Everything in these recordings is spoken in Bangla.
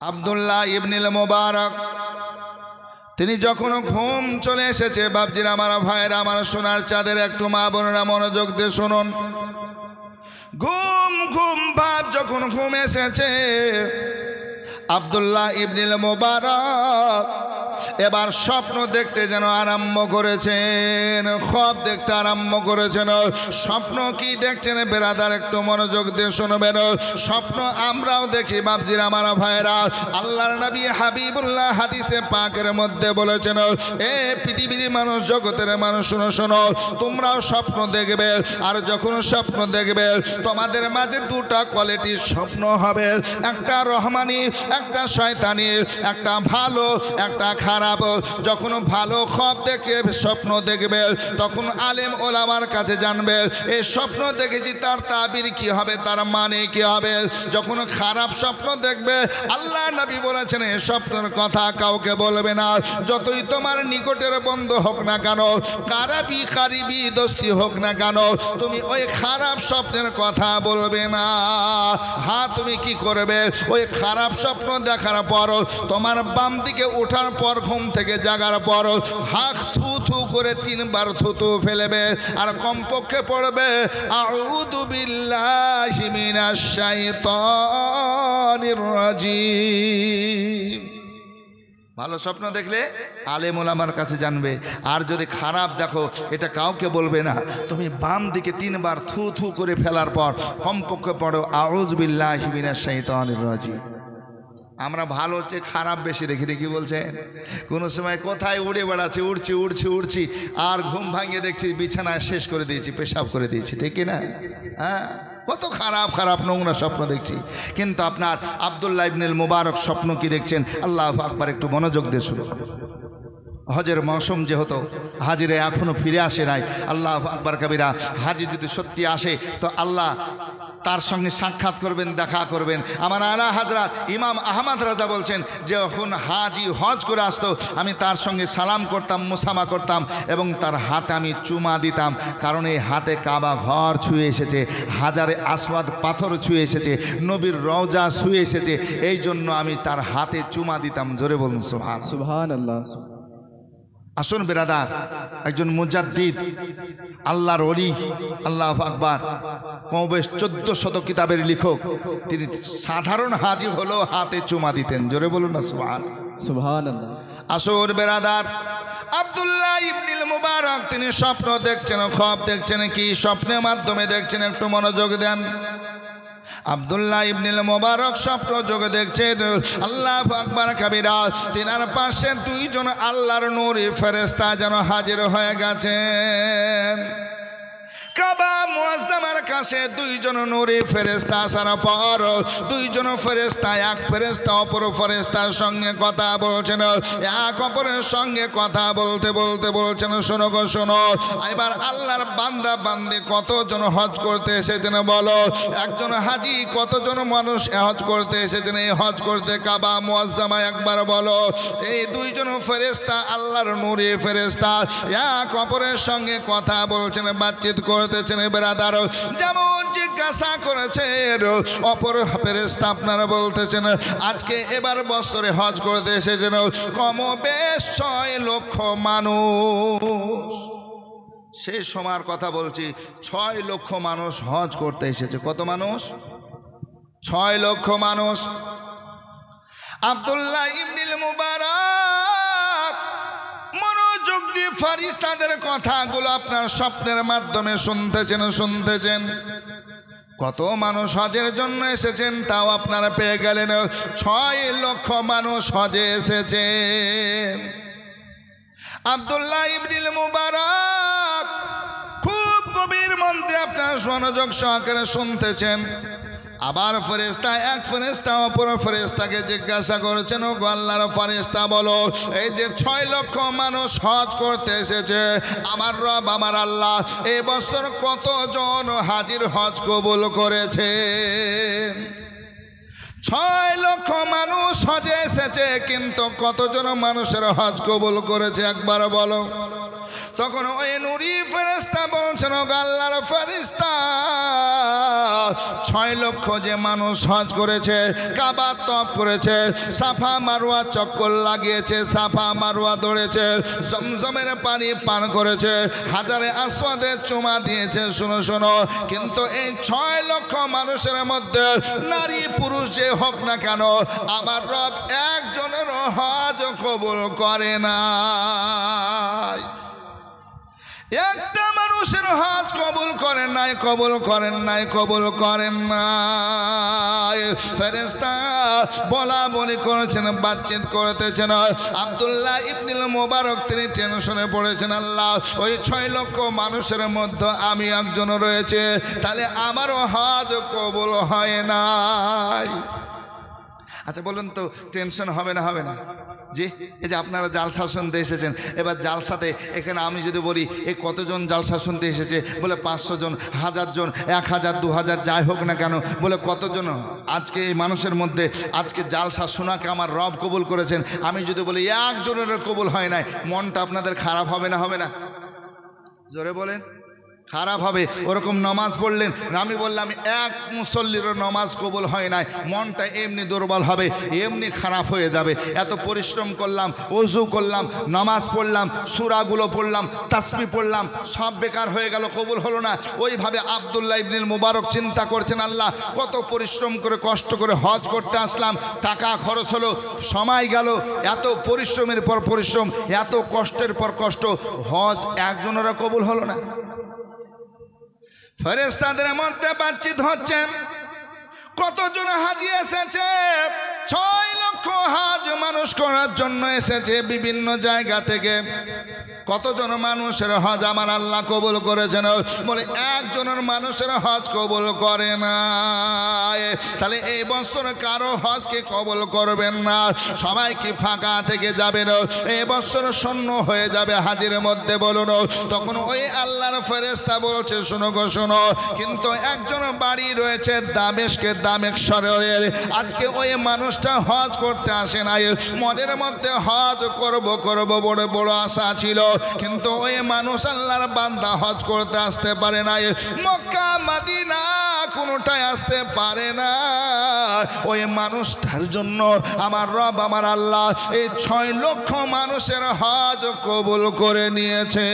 আব্দুল্লাহ ইবনুল মুবারক তিনি যখন ঘুম চলে এসেছে, বাপজিরা আমার, ভাইরা আমার, সোনার চাঁদের একটু মা বোনেরা মনোযোগ দিয়ে শুনুন। ঘুম ঘুম ভাব যখন ঘুম এসেছে, আব্দুল্লাহ ইবনুল মুবারক এবার স্বপ্ন দেখতে যেন আরম্ভ করেছেন, খ্বব দেখতে আরম্ভ করেছেন। স্বপ্ন কি দেখছেন বেরাদার, একটু মনোযোগ দিয়ে শুনবেন। স্বপ্ন আমরাও দেখি বাপজিরা আমার, ভাইরা। আল্লাহর নবী হাবিবুল্লাহ হাদিসে পাকের মধ্যে বলেছেন, এ পৃথিবীর মানুষ, জগতের মানুষ, শোনো শোনো, তোমরাও স্বপ্ন দেখবে। আর যখন স্বপ্ন দেখবে, তোমাদের মাঝে দুটা কোয়ালিটির স্বপ্ন হবে, একটা রহমানি, একটা শয়তানি, একটা ভালো, একটা খারাপ। যখন ভালো খ্বব দেখে স্বপ্ন দেখবে, তখন আলেম ওলামার কাছে জানবে এই স্বপ্ন দেখেছি, তার তাবির কি হবে, তার মানে কি হবে। যখন খারাপ স্বপ্ন দেখবে, আল্লাহ নবী বলেছেন এই স্বপ্নের কথা কাউকে বলবে না, যতই তোমার নিকটের বন্ধু হোক না কেন, কারাবি কারিবি দোস্তি হোক না কেন, তুমি ওই খারাপ স্বপ্নের কথা বলবে না। হ্যাঁ, তুমি কি করবে, ওই খারাপ স্বপ্ন দেখার পর তোমার বাম দিকে ওঠার পর, ঘুম থেকে জাগার পর হাক থু থু করে 3 বার থুতু ফেলবে, আর কমপক্ষে পড়বে আউযু বিল্লাহি মিনাশ শাইতানির রাজিম। ভালো স্বপ্ন দেখলে আলেম ওলামার কাছে জানবে, আর যদি খারাপ দেখো এটা কাউকে বলবে না। তুমি বাম দিকে 3 বার থু থু করে ফেলার পর কমপক্ষে পড়ো আউযু বিল্লাহি মিনাশ শাইতানির রাজিম। আমরা ভালো হচ্ছে খারাপ বেশি দেখি, দেখি বলছেন। কোনো সময় কোথায় উড়ে বেড়াচ্ছি, উড়ছি উড়ছি উড়ছি, আর ঘুম ভাঙিয়ে দেখছি বিছানায় শেষ করে দিয়েছি, পেশাব করে দিয়েছি, ঠিক কি না? হ্যাঁ, কত খারাপ খারাপ নোংরা স্বপ্ন দেখছি। কিন্তু আপনার আব্দুল্লাহ ইবনুল মুবারক স্বপ্ন কি দেখছেন, আল্লাহু আকবার, একটু মনোযোগ দিয়ে শুনুন। হজের মৌসুম যেহেতু, হাজিরে এখনো ফিরে আসে নাই। আল্লাহু আকবার কবিরা। হাজি যদি সত্যি আসে তো আল্লাহ তার সঙ্গে সাক্ষাৎ করবেন, দেখা করবেন। আমার আলা হযরত ইমাম আহমদ রাজা বলছেন, যখন হাজি হজ করে আসতো, আমি তার সঙ্গে সালাম করতাম, মুসামা করতাম, এবং তার হাতে আমি চুমা দিতাম। কারণ এই হাতে কাবা ঘর ছুঁয়ে এসেছে, হাজারে আসওয়াদ পাথর ছুঁয়ে এসেছে, নবীর রওজা ছুঁয়ে এসেছে, এই জন্য আমি তার হাতে চুমা দিতাম। জোরে বলুন সুবহানাল্লাহ। আসুন বেরাদার, একজন মুজাদ্দিদ, আল্লাহর ওলি, আল্লাহু আকবার, কম বেশ 1400 কিতাবের লেখক, তিনি সাধারণ হাজি হলেও হাতে চুমা দিতেন। জোরে বলুন না সুবহানাল্লাহ। আসুন বেরাদার, আব্দুল্লাহ ইবনুল মুবারক তিনি স্বপ্ন দেখছেন, খ্বব দেখছেন। কি স্বপ্নের মাধ্যমে দেখছেন, একটু মনোযোগ দেন। আব্দুল্লাহ ইবনুল মুবারক স্বপ্ন যোগে দেখছেন, আল্লাহু আকবার কবিরা, তিনার পাশে 2 জন আল্লাহর নূরি ফেরেশতা যেন হাজির হয়ে গেছেন। কাবা মুআজ্জামার কাছে 2 জন নূরি ফেরেশতা আসার পর 2 জন ফেরেশতা, এক ফেরেশতা অপর ফেরেশতার সঙ্গে কথা বলছেন। এক অপরের সঙ্গে কথা বলতে বলতে বলছেন, শোনো গো শোনো, এবার আল্লাহর বান্দা বান্দি কতজন হজ করতে এসেছেন বলো। একজন হাজি, কতজন মানুষ হজ করতে এসেছেন এই হজ করতে কাবা মুআজ্জামা, একবার বলো। এই 2 জন ফেরেশতা আল্লাহর নূরি ফেরেশতা এক অপরের সঙ্গে কথা বলছেন, বাতচিত করতেছেন। বেরাদার, যেমন জিজ্ঞাসা করেছেন, অপর ফেরেশতা আপনারা বলতেছেন, আজকে এবার বছরে হজ করতে এসেছেন কম বেশ 6 লক্ষ মানুষ। সেই সময়ের কথা বলছি, 6 লক্ষ মানুষ হজ করতে এসেছে। কত মানুষ? 6 লক্ষ মানুষ। আব্দুল্লাহ ইবনুল মুবারক মনোযোগ দিয়ে ফেরেশতাদের কথাগুলো আপনার স্বপ্নের মাধ্যমে শুনতেছেন। কত মানুষ হজের জন্য এসেছেন তাও আপনারা পেয়ে গেলেন। 6 লক্ষ মানুষ হজে এসেছেন। আব্দুল্লাহ ইবনুল মুবারক খুব গভীর মন দিয়ে আপনার মনোযোগ সহকারে শুনতেছেন। আবার ফেরেশতা, এক ফেরেশতা অপর ফেরেশতাকে জিজ্ঞাসা করেছেন, ও আল্লাহর ফেরেশতা বলো, এই যে 6 লক্ষ মানুষ হজ করতে এসেছে, আমার রব আমার আল্লাহ এই বছর কতজন হাজির হজ কবুল করেছেন? 6 লক্ষ মানুষ হজে এসেছে, কিন্তু কতজন মানুষের হজ কবুল করেছে একবার বলো। তখন ওই নূরি ফেরেশতা বলছেন, ও আল্লাহর ফেরেশতা, 6 লক্ষ যে মানুষ হজ করেছে, কাবা তওয়াফ করেছে, সাফা মারওয়া চক্কর লাগিয়েছে, সাফা মারওয়া দৌড়েছে, জমজমের পানি পান করেছে, হাজারে আসওয়াদে চুমা দিয়েছে, শোনো শোনো, কিন্তু এই 6 লক্ষ মানুষের মধ্যে নারী পুরুষ যে হোক না কেন, আমার রব একজনেরও হজ কবুল করে না। একটা মানুষের হজ কবুল করেন নাই, কবুল করেন নাই, কবুল করেন নাই। ফেরেশতা বলা বলি করেছেন, বাতচিত করতেছেন। আব্দুল্লাহ ইবনুল মুবারক তিনি টেনশনে পড়েছেন, আল্লাহ ওই 6 লক্ষ মানুষের মধ্যে আমি একজন রয়েছে, তাহলে আমারও হজ কবুল হয় নাই। আচ্ছা বলুন তো, টেনশন হবে না? হবে না? জি, এই যে আপনারা জালসা শুনতে এসেছেন, এবার জালসাতে এখানে আমি যদি বলি এই কতজন জালসা শুনতে এসেছে, বলে 500 জন, 1000 জন, 1000, 2000 যাই হোক না কেন, বলে কতজন আজকে এই মানুষের মধ্যে আজকে জালসা শোনাকে আমার রব কবুল করেছেন। আমি যদি বলি একজনের কবুল হয় নাই, মনটা আপনাদের খারাপ হবে না? হবে না? জোরে বলেন। খারাপ হবে। ওরকম নামাজ পড়লেন, আমি বললাম এক মুসল্লিরও নামাজ কবুল হয় নাই, মনটা এমনি দুর্বল হবে, এমনি খারাপ হয়ে যাবে। এত পরিশ্রম করলাম, ওযু করলাম, নামাজ পড়লাম, সূরাগুলো পড়লাম, তাসবিহ পড়লাম, সব বেকার হয়ে গেল, কবুল হলো না। ওইভাবে আব্দুল্লাহ ইবনুল মুবারক চিন্তা করছেন, আল্লাহ কত পরিশ্রম করে কষ্ট করে হজ করতে আসলাম, টাকা খরচ হলো, সময় গেল, এত পরিশ্রমের পর পরিশ্রম, এত কষ্টের পর কষ্ট, হজ একজনেরও কবুল হলো না। ফেরেশতাদের মধ্যে বাতচিত হচ্ছে, কতজন হাজি এসেছে? 6 লক্ষ হজ মানুষ করার জন্য এসেছে বিভিন্ন জায়গা থেকে। কতজন মানুষের হজ আমার আল্লাহ কবুল করেছেন? বলে একজনের মানুষের হজ কবুল করে না। তাহলে এই বছর কারো হজকে কবুল করবেন না, সবাই কি ফাঁকা থেকে যাবেন? এই বছর শূন্য হয়ে যাবে হাজির মধ্যে, বলুন। তখন ওই আল্লাহর ফেরেশতা বলছে, শোনো গো শোনো, কিন্তু একজন বাড়ি রয়েছে দামেস্কে, দামেস্করের, আজকে ওই মানুষটা হজ করতে আসে নাই, মনের মধ্যে হজ করব করব বড় বড় আশা ছিল, কিন্তু ওই মানুষ আল্লাহর বান্দা হজ করতে আসতে পারে না, মক্কা মদিনা কোনোটাই আসতে পারে না। ওই মানুষটার জন্য আমার রব আমার আল্লাহ এই 6 লক্ষ মানুষের হজ কবুল করে নিয়েছে।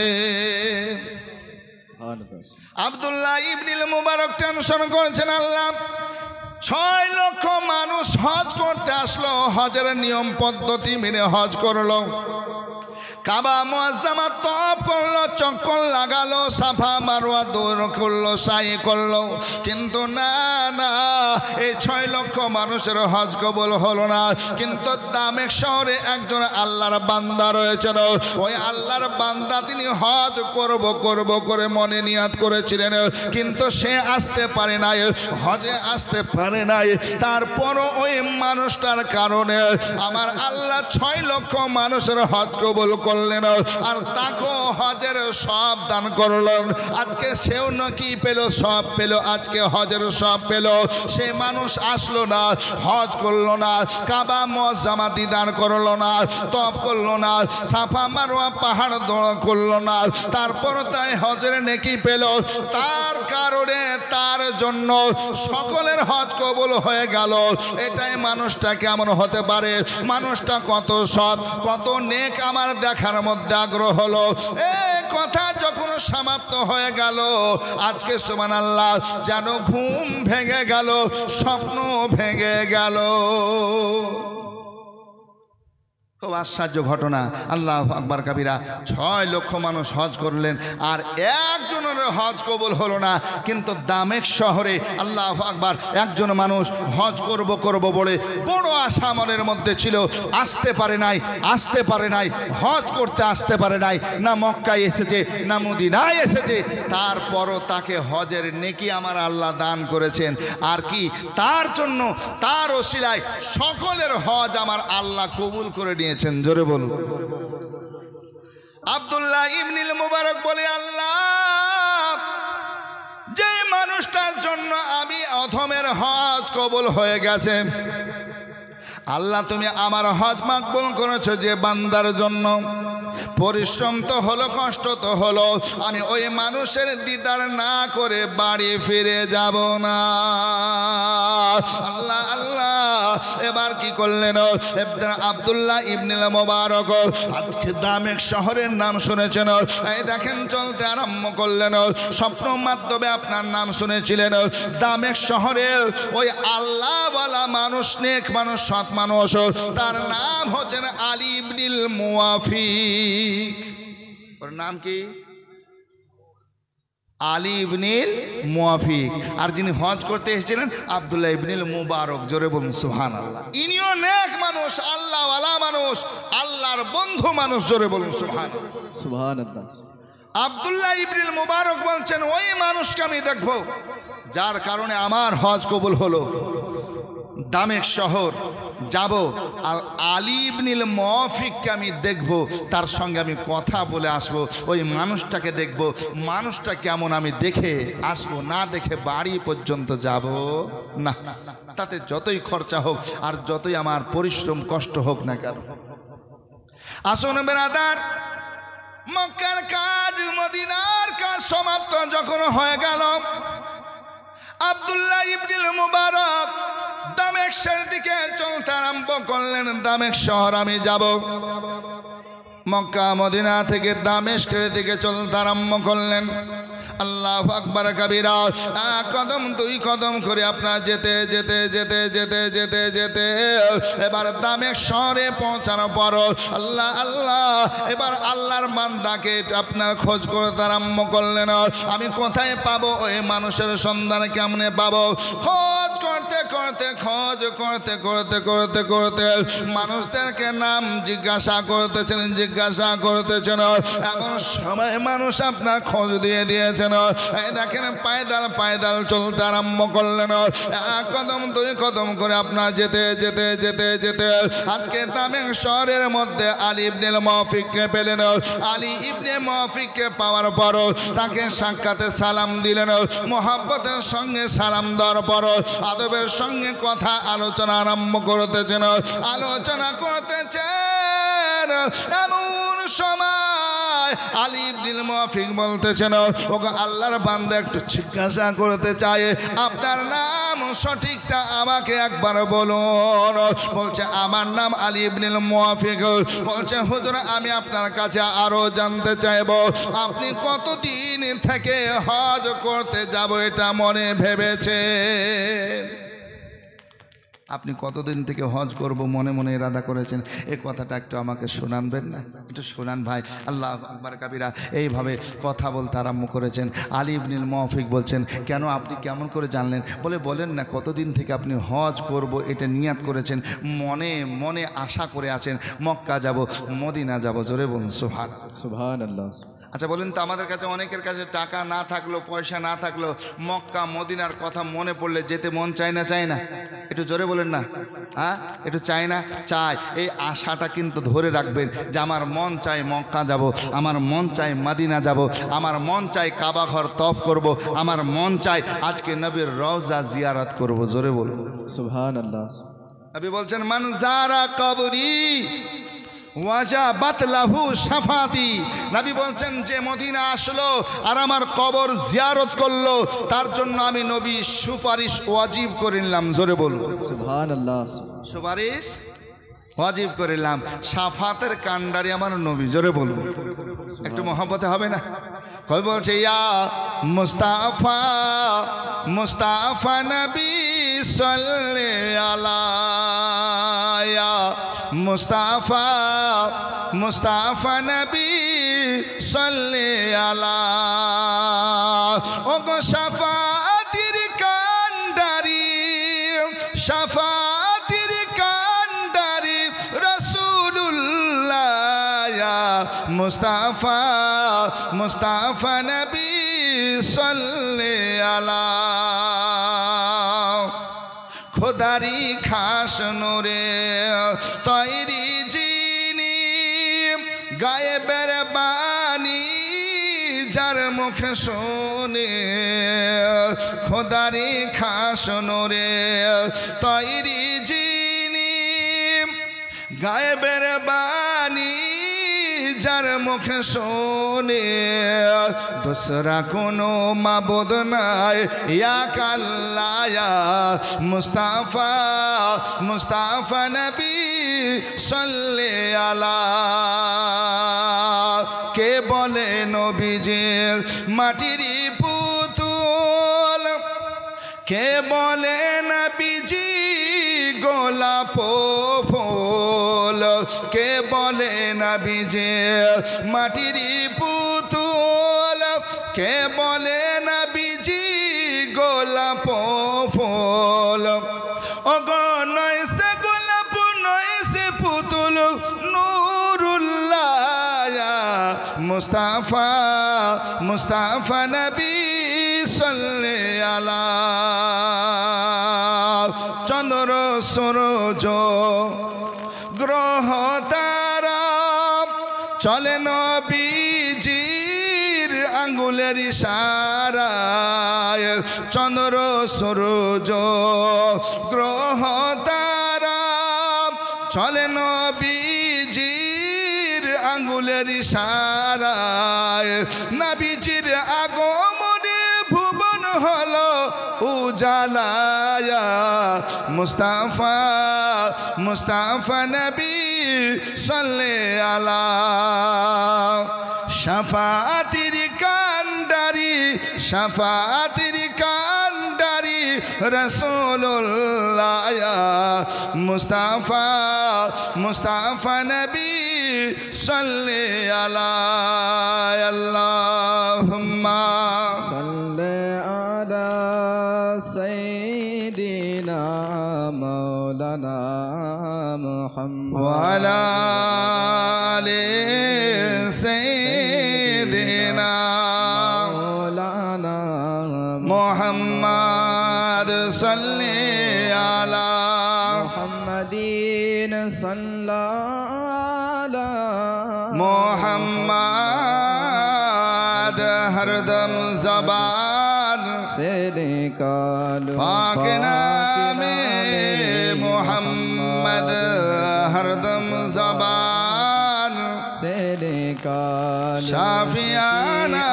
আব্দুল্লাহ ইবনুল মুবারক টেনশন করেছেন, আল্লাহ 6 লক্ষ মানুষ হজ করতে আসলো, হজের নিয়ম পদ্ধতি মেনে হজ করলো, কাবা মুআজ্জামা তওয়াফ করলো, চক্কর লাগালো, সাফা মারওয়া দৌড় করলো, সাই করলো, কিন্তু না না, এই 6 লক্ষ মানুষের হজ কবুল হলো না। কিন্তু দামেস্ক শহরে একজন আল্লাহর বান্দা রয়েছেন, ওই আল্লাহর বান্দা তিনি হজ করব করব করে মনে নিয়াত করেছিলেন, কিন্তু সে আসতে পারে নাই, হজে আসতে পারে নাই। তারপরও ওই মানুষটার কারণে আমার আল্লাহ 6 লক্ষ মানুষের হজ কবুল করলেন, আর তাকে হজের সব দান করলেন। আজকে সেও নাকি পেল, সব পেল, আজকে হজের সব পেল। সে মানুষ আসলো না, হজ করলো না, কাবা মুআজ্জামা দিদার করলো না, তওয়াফ করলো না, সাফা মারওয়া পাহাড় দৌড় করলো না, তারপর তাই হজের নেকি পেল। তার কারণে তার জন্য সকলের হজ কবুল হয়ে গেল। এটাই মানুষটা কেমন হতে পারে, মানুষটা কত সৎ, কত নেক আমার দেখার মধ্যে আগ্রহ হলো। এই কথা যখন সমাপ্ত হয়ে গেল, আজকে সুবহানাল্লাহ যেন ঘুম ভেঙে গেল, স্বপ্ন ভেঙে গেল। খুব আশ্চর্য ঘটনা, আল্লাহু আকবার কাবীরা। 6 লক্ষ মানুষ হজ করলেন, আর একজনের হজ কবুল হলো না। কিন্তু দামেস্ক শহরে আল্লাহু আকবার একজন মানুষ হজ করব করব বলে বড় আশা মনের মধ্যে ছিল, আসতে পারে নাই, আসতে পারে নাই, হজ করতে আসতে পারে নাই, না মক্কায় এসেছে না মদিনায় এসেছে। তারপরও তাকে হজের নেকি আমার আল্লাহ দান করেছেন। আর কি তার জন্য, তার ওসিলায় সকলের হজ আমার আল্লাহ কবুল করে নিয়েছেন। জোরে বলুন। আব্দুল্লাহ ইবনুল মুবারক বলে, আল্লাহ যে মানুষটার জন্য আমি অধমের হজ কবুল হয়ে গেছে, আল্লাহ তুমি আমার হজ মাকবুল করেছো যে বান্দার জন্য, পরিশ্রম তো হলো, কষ্ট তো হলো, আমি ওই মানুষের দিদার না করে বাড়ি ফিরে যাব না। আল্লাহ আল্লাহ, এবার কি করলেন আব্দুল্লাহ ইবনুল মুবারক, আজকে দামেস্ক শহরের নাম শুনেছেন, এই দেখেন চলতে আরম্ভ করলেন। স্বপ্ন মাধ্যমে আপনার নাম শুনেছিলেন। দামেস্ক শহরে ওই আল্লাহওয়ালা মানুষ, নেক মানুষ, সৎ মানুষ, তার নাম হচ্ছেন আলী ইবনুল মুওয়াফিক। ওর নাম কি? আলী ইবনুল মুওয়াফিক। আর যিনি হজ করতে এসেছিলেন আব্দুল্লাহ ইবনুল মুবারক। জোরে বলুন সুবহানাল্লাহ। ইনিও নেক মানুষ, আল্লাহওয়ালা মানুষ, আল্লাহর বন্ধু মানুষ। জোরে বলুন সুবহানাল্লাহ। সুবহানাল্লাহ। আব্দুল্লাহ ইবনুল মুবারক বলছেন, ওই মানুষকে আমি দেখব যার কারণে আমার হজ কবুল হলো। দামেস্ক শহর যাব, আর আলী ইবনুল মুওয়াফিককে আমি দেখব, তার সঙ্গে আমি কথা বলে আসব। ওই মানুষটাকে দেখব, মানুষটা কেমন আমি দেখে আসব, না দেখে বাড়ি পর্যন্ত যাব না, তাতে যতই খরচা হোক আর যতই আমার পরিশ্রম কষ্ট হোক না কেন। আসুন বেরাদার, মক্কার কাজ, মদিনার কাজ সমাপ্ত যখন হয়ে গেল, আব্দুল্লাহ ইবনুল মুবারক দামেস্কের দিকে চলতে আরম্ভ করলেন। দামেস্ক শহর আমি যাব। মক্কা মদিনা থেকে দামেস্কের দিকে চলতে আরম্ভ করলেন। আল্লাহু আকবার কাবীরা। এক কদম দুই কদম করে আপনার যেতে যেতে যেতে যেতে যেতে যেতে এবার দামেস্ক শহরে পৌঁছানোর পর আল্লাহ আল্লাহ, এবার আল্লাহর বান্দাকে আপনার খোঁজ করতে আরম্ভ করলেন। আমি কোথায় পাবো ওই মানুষের সন্ধান, কেমনে পাবো? খোঁজ করতে করতে, খোঁজ করতে করতে করতে করতে মানুষদেরকে নাম জিজ্ঞাসা করতেছেন, জিজ্ঞাসা করতেছেন। এমন সময় মানুষ আপনার খোঁজ দিয়ে দিয়েছেন। এই দেখেন পায়দাল পায়দাল চলতে আরম্ভ করলেন। এক কদম দুই কদম করে আপনার যেতে যেতে যেতে যেতে আজকে দামেস্ক শহরের মধ্যে আলী ইবনুল মুওয়াফিককে পেলেন। আলী ইবনুল মুওয়াফিককে পাওয়ার পর তাকে সাক্ষাতে সালাম দিলেন। মোহাব্বতের সঙ্গে সালাম দেওয়ার পর আদবের সঙ্গে কথা আলোচনা আরম্ভ করতেছেন। আলোচনা করতেছেন, এমন সময় আলী ইবনুল মুওয়াফিক বলতেছেন, ওগো আল্লাহর বান্দা, একটু জিজ্ঞাসা করতে চাই, আপনার নাম সঠিকটা আমাকে একবার বলুন। বলছে, আমার নাম আলী ইবনুল মুওয়াফিক। বলছে, হুজুর আমি আপনার কাছে আরো জানতে চাইব, আপনি কতদিন থেকে হজ করতে যাব এটা মনে ভেবেছেন? আপনি কতদিন থেকে হজ করব মনে মনে ইরাদা করেছেন, এই কথাটা একটু আমাকে শোনানবেন না? একটু শোনান ভাই। আল্লাহ আকবার কাবীরা। এইভাবে কথা বলতে আরম্ভ করেছেন। আলী ইবনুল মুওয়াফিক বলছেন, কেন, আপনি কেমন করে জানলেন? বলেন না, কতদিন থেকে আপনি হজ করব এটা নিয়াত করেছেন, মনে মনে আশা করে আছেন, মক্কা যাব, মদিনা যাব। জোরে বলুন সুবহানাল্লাহ। সুবহানাল্লাহ। আচ্ছা বলুন তো, আমাদের কাছে অনেকের কাছে টাকা না থাকলো, পয়সা না থাকলো, মক্কা মদিনার কথা মনে পড়লে যেতে মন চায় না? চায় না? একটু জোরে বলেন না। হ্যাঁ, একটু চায় না? চায়। এই আশাটা কিন্তু ধরে রাখবেন যে আমার মন চায় মক্কা যাব, আমার মন চায় মদিনা যাব, আমার মন চায় কাবা ঘর তওয়াফ করব, আমার মন চায় আজকে নবীর রওজা জিয়ারত করব। জোরে বলুন সুবহানাল্লাহ। নবী বলছেন, মান যারা কবরি ওয়াজাবাত লাহু শাফাতি। নবী বলছেন, যে মদিনা আসলো আর আমার কবর জিয়ারত করলো, তার জন্য আমি নবী সুপারিশ ওয়াজিব করে নিলাম। জোরে বলুন সুবহানাল্লাহ। সুপারিশ ওয়াজিব করে নিলাম। শাফাতের কান্ডারি আমার নবী। জোরে বলুন, একটু মহব্বতে হবে না? কই বলছে, ইয়া মুস্তাফা মুস্তাফা নবী সাল্লি আলা, ইয়া মুস্তাফা মুস্তাফা নবী সাল্লি আলা। ও গো শাফাতির কান্ডারি, শাফাতির কান্ডারি রাসূলুল্লাহ, ইয়া মুস্তাফা মুস্তাফা নবী সাল্লি আলা। খোদারি খাস নূরে তৈরি যিনি, গায়েবের বাণী যার মুখে শোনে। খোদারি খাস নূরে তৈরি যিনি, গায়েবের বাণী যার মুখে শুনে দোসরা কোনো মাবুদ নাই ইয়া আল্লাহ ইয়া মুস্তাফা মুস্তাফা নবী সাল্লি আলা কে বলে নবীজি মাটিরই পুতুল কে বলে নবীজি গোলাপ ফুল কে বলে নবীজি মাটিরই পুতুল কে বলে নবীজি গোলাপ ফুল ও গো নয় সে গোলাপ নয় সে পুতুল নূরুল্লাহ মুস্তাফা মুস্তাফা নবী সাল্লি আলা চন্দ্র সূরজ গ্রহ তারা চলে নবীজির আঙ্গুলের ইশারায় চন্দ্র সূরজ গ্রহ তারা চলে নবীজির আঙ্গুলের ইশারায় নবীজির আগমনে ভুবন হলো উজালায়া মুস্তাফা মুস্তাফা নবী সাল্লি আলা শাফাতির কান্ডারি রাসূলুল্লাহ মুস্তাফা মুস্তাফা নবী সাল্লি আলা আল্লাহুম্মা সাল্লি আলা সাইয়্যিদিনা মাওলানা মুহাম্মদ ওয়া আলা আলি সাইয়্যিদিনা মাওলানা মুহাম্মদ সাল্লি আলা মুহাম্মাদিন সাল্লাল্লাহু মুহাম্মদ হরদম জবান से निकालो पाक नामे मुहम्मद हरदम जबान से निकालो शाफियाना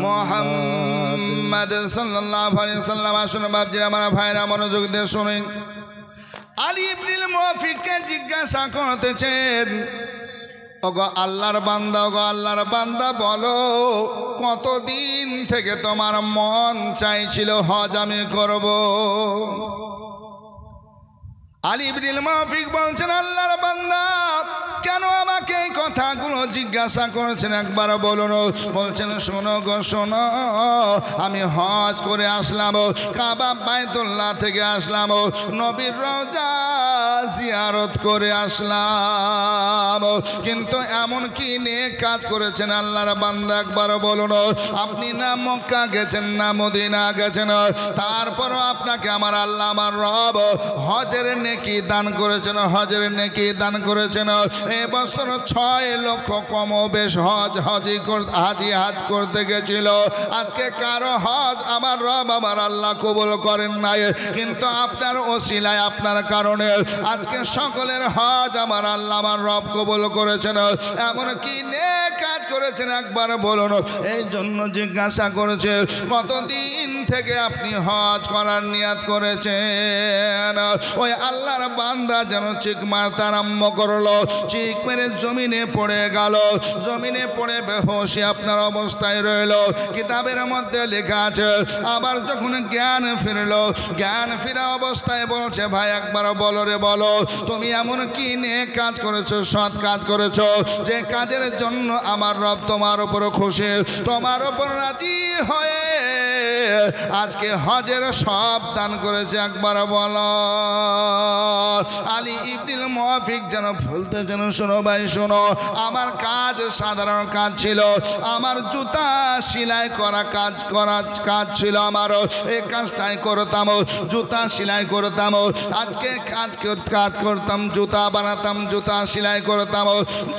मुहम्मद सल्लल्लाहु अलैहि वसल्लम আসুন বাপজিরা আমার ভাইরা মনোযোগ দিয়ে শুনুন আলী ইবনুল মুওয়াফিককে জিজ্ঞাসা করতেছেন ওগো আল্লাহর বান্দা বলো কতদিন থেকে তোমার মন চাইছিল হজ আমি করব আলী ইবনুল মুওয়াফিক বলছেন আল্লাহর বান্দা কেন আমাকে এই কথাগুলো জিজ্ঞাসা করেছেন একবার বলুন বলছেন শোনো গো শোনো আমি হজ করে আসলাম কাবা বাইতুল্লাহ থেকে আসলাম নবীর রওজা জিয়ারত করে আসলাম কিন্তু এমন কি নেক কাজ করেছেন আল্লাহর বান্দা একবার বলুন আপনি না মক্কা গেছেন না মদিনা গেছেন তারপরও আপনাকে আমার আল্লাহ আমার রব হজের নেকি দান করেছেন এবছর 6 লক্ষ কম বেশ হাজি করতে গেছিল আজকে কারো হজ আমার রব আমার আল্লাহ কবুল করেন নাই কিন্তু আপনার ওসিলায় আপনার কারণে আজকে সকলের হজ আমার আল্লাহ আমার রব কবুল করেছেন এমন কি নেক কাজ করেছেন একবার বলুন এই জন্য জিজ্ঞাসা করেছে কতদিন থেকে আপনি হজ করার নিয়াত করেছেন ওই আল্লাহর বান্দা যেন চিক মারতে আরম্ভ করলো চিক মেরে জমিনে পড়ে গেল জমিনে পড়ে বেহোশি আপনার অবস্থায় রইল কিতাবের মধ্যে লেখা আছে আবার যখন জ্ঞান ফিরা অবস্থায় বলছে ভাই একবার বলো রে বলো তুমি এমন কি নেক কাজ করেছো সৎ কাজ করেছো যে কাজের জন্য আমার রব তোমার উপর খুশি তোমার উপর রাজি হয়ে আজকে হজের সব দান করেছে একবার বলো আলী ইবনুল মুওয়াফিক যেন বলতে যেন শোনো ভাই শোনো আমার কাজ সাধারণ কাজ ছিল আমার জুতা সেলাই করা কাজ ছিল আমার এই কাজটাই করতাম জুতা সেলাই করতাম আজকে কাজ করতাম জুতা বানাতাম জুতা সেলাই করতাম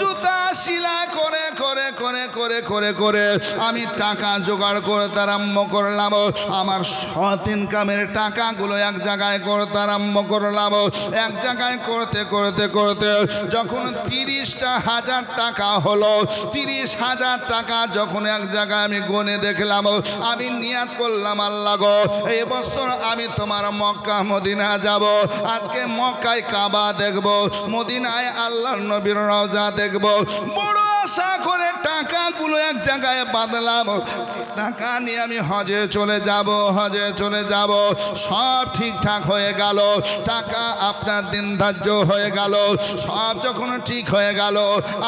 জুতা সেলাই করে করে করে করে করে করে আমি টাকা জোগাড় করতে আরম্ভ করলাম। আমার সৎ ইনকামের টাকাগুলো এক জায়গায় করতে আরম্ভ করলাম। এক জায়গায় করতে করতে করতে যখন 30,000 টাকা হলো, 30,000 টাকা যখন এক জায়গায় আমি গুনে দেখলাম, আমি নিয়াত করলাম, আল্লাহ গো এই বছর আমি তোমার মক্কা মদিনা যাব। আজকে মক্কায় কাবা দেখব, মদিনায় আল্লাহর নবীর রওজা দেখব। বড় আশা করে টাকাগুলো এক জায়গায় বাঁধলাম। টাকা নিয়ে আমি হজে চলে যাব, হজে চলে যাব। সব ঠিকঠাক হয়ে গেল, টাকা আপনার দিন ধার্য হয়ে গেল। সব যখন ঠিক হয়ে গেল,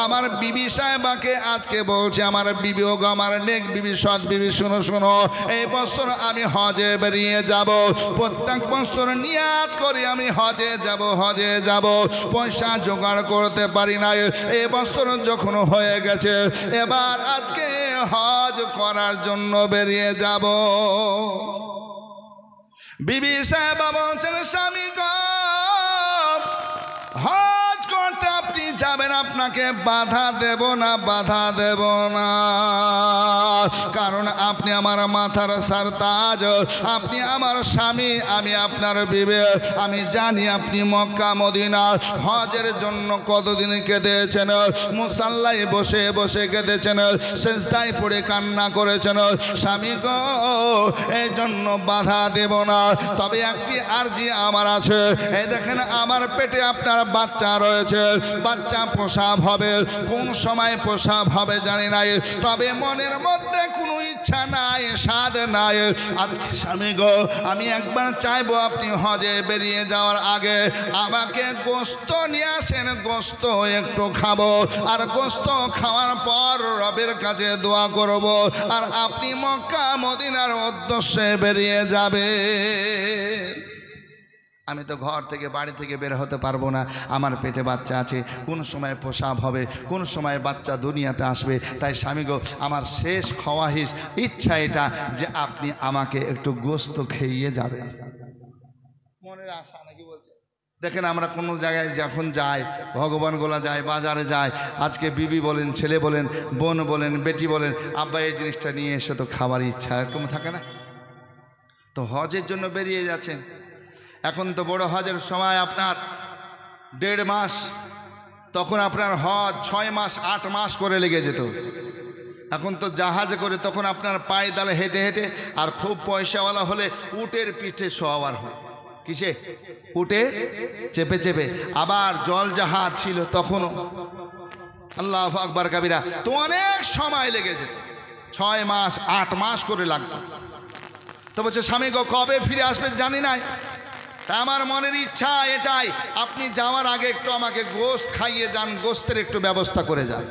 আমার বিবি সাহেবাকে আজকে বলছে, আমার বিবি ও আমার নেক বিবি, সৎ বিবি, শোনো শোনো, এই বছর আমি হজে বেরিয়ে যাব। প্রত্যেক বছর নিয়াত করি আমি হজে যাব, হজে যাব। পয়সা জোগাড় করতে পারি না। এই বছর যখন হয়ে গেছে, এবার আজকে হজ করার জন্য বেরিয়ে যাব। বিবি সাহেবা বলছেন, স্বামী গো হজ করতে আপনি যাবেন, আপনাকে বাধা দেব না, বাধা দেব না। কারণ আপনি আমার মাথার সারতাজ, আপনি আমার স্বামী, আমি আপনার বিবে। আমি জানি আপনি মক্কা মদিনা হজের জন্য কতদিন কেঁদেছেন, মুসাল্লায় বসে বসে কেঁদেছেন, সেজদায় পড়ে কান্না করেছেন। স্বামী গো এই জন্য বাধা দেব না। তবে একটি আরজি আমার আছে, এই দেখেন আমার পেটে আপনার বাচ্চা রয়েছে, বাচ্চা প্রসাব হবে, কোন সময় প্রসাব হবে জানি নাই, তবে মনের মধ্যে কোনো ইচ্ছা নাই, স্বাদ নাই। আজকে স্বামী গো আমি একবার চাইবো আপনি হজে বেরিয়ে যাওয়ার আগে আমাকে গোস্ত নিয়ে আসেন, গোস্ত একটু খাবো, আর গোস্ত খাওয়ার পর রবের কাছে দোয়া করব, আর আপনি মক্কা মদিনার উদ্দেশ্যে বেরিয়ে যাবে। আমি তো ঘর থেকে বাড়ি থেকে বের হতে পারবো না, আমার পেটে বাচ্চা আছে, কোন সময় প্রসাব হবে, কোন সময় বাচ্চা দুনিয়াতে আসবে। তাই স্বামী গো আমার শেষ খওয়াহিশ, ইচ্ছা এটা যে আপনি আমাকে একটু গোস্ত খেয়ে যাবেন। মনের আশা নাকি বলছে। দেখেন আমরা কোনো জায়গায় যখন যাই, ভগবানগোলা যায়, বাজারে যায়, আজকে বিবি বলেন, ছেলে বলেন, বোন বলেন, বেটি বলেন, আব্বা এই জিনিসটা নিয়ে এসে তো খাবার ইচ্ছা এরকম থাকে না? তো হজের জন্য বেরিয়ে যাচ্ছেন। এখন তো বড় হজের সময় আপনার 1.5 মাস, তখন আপনার হজ 6 মাস 8 মাস করে লেগে যেত। এখন তো জাহাজে করে, তখন আপনার পায়ে দালে হেঁটে হেঁটে, আর খুব পয়সাওয়ালা হলে উটের পিঠে সওয়ার হয়। কিসে? উটে চেপে চেপে। আবার জল জাহাজ ছিল তখনও, আল্লাহু আকবার কাবিরা, তো অনেক সময় লেগে যেত, 6 মাস 8 মাস করে লাগতো। তো বলছে স্বামী গো কবে ফিরে আসবেন জানি না। তা আমার মনের ইচ্ছা এটাই, আপনি যাওয়ার আগে একটু আমাকে গোশত খাইয়ে যান, গোশতের একটু ব্যবস্থা করে যান।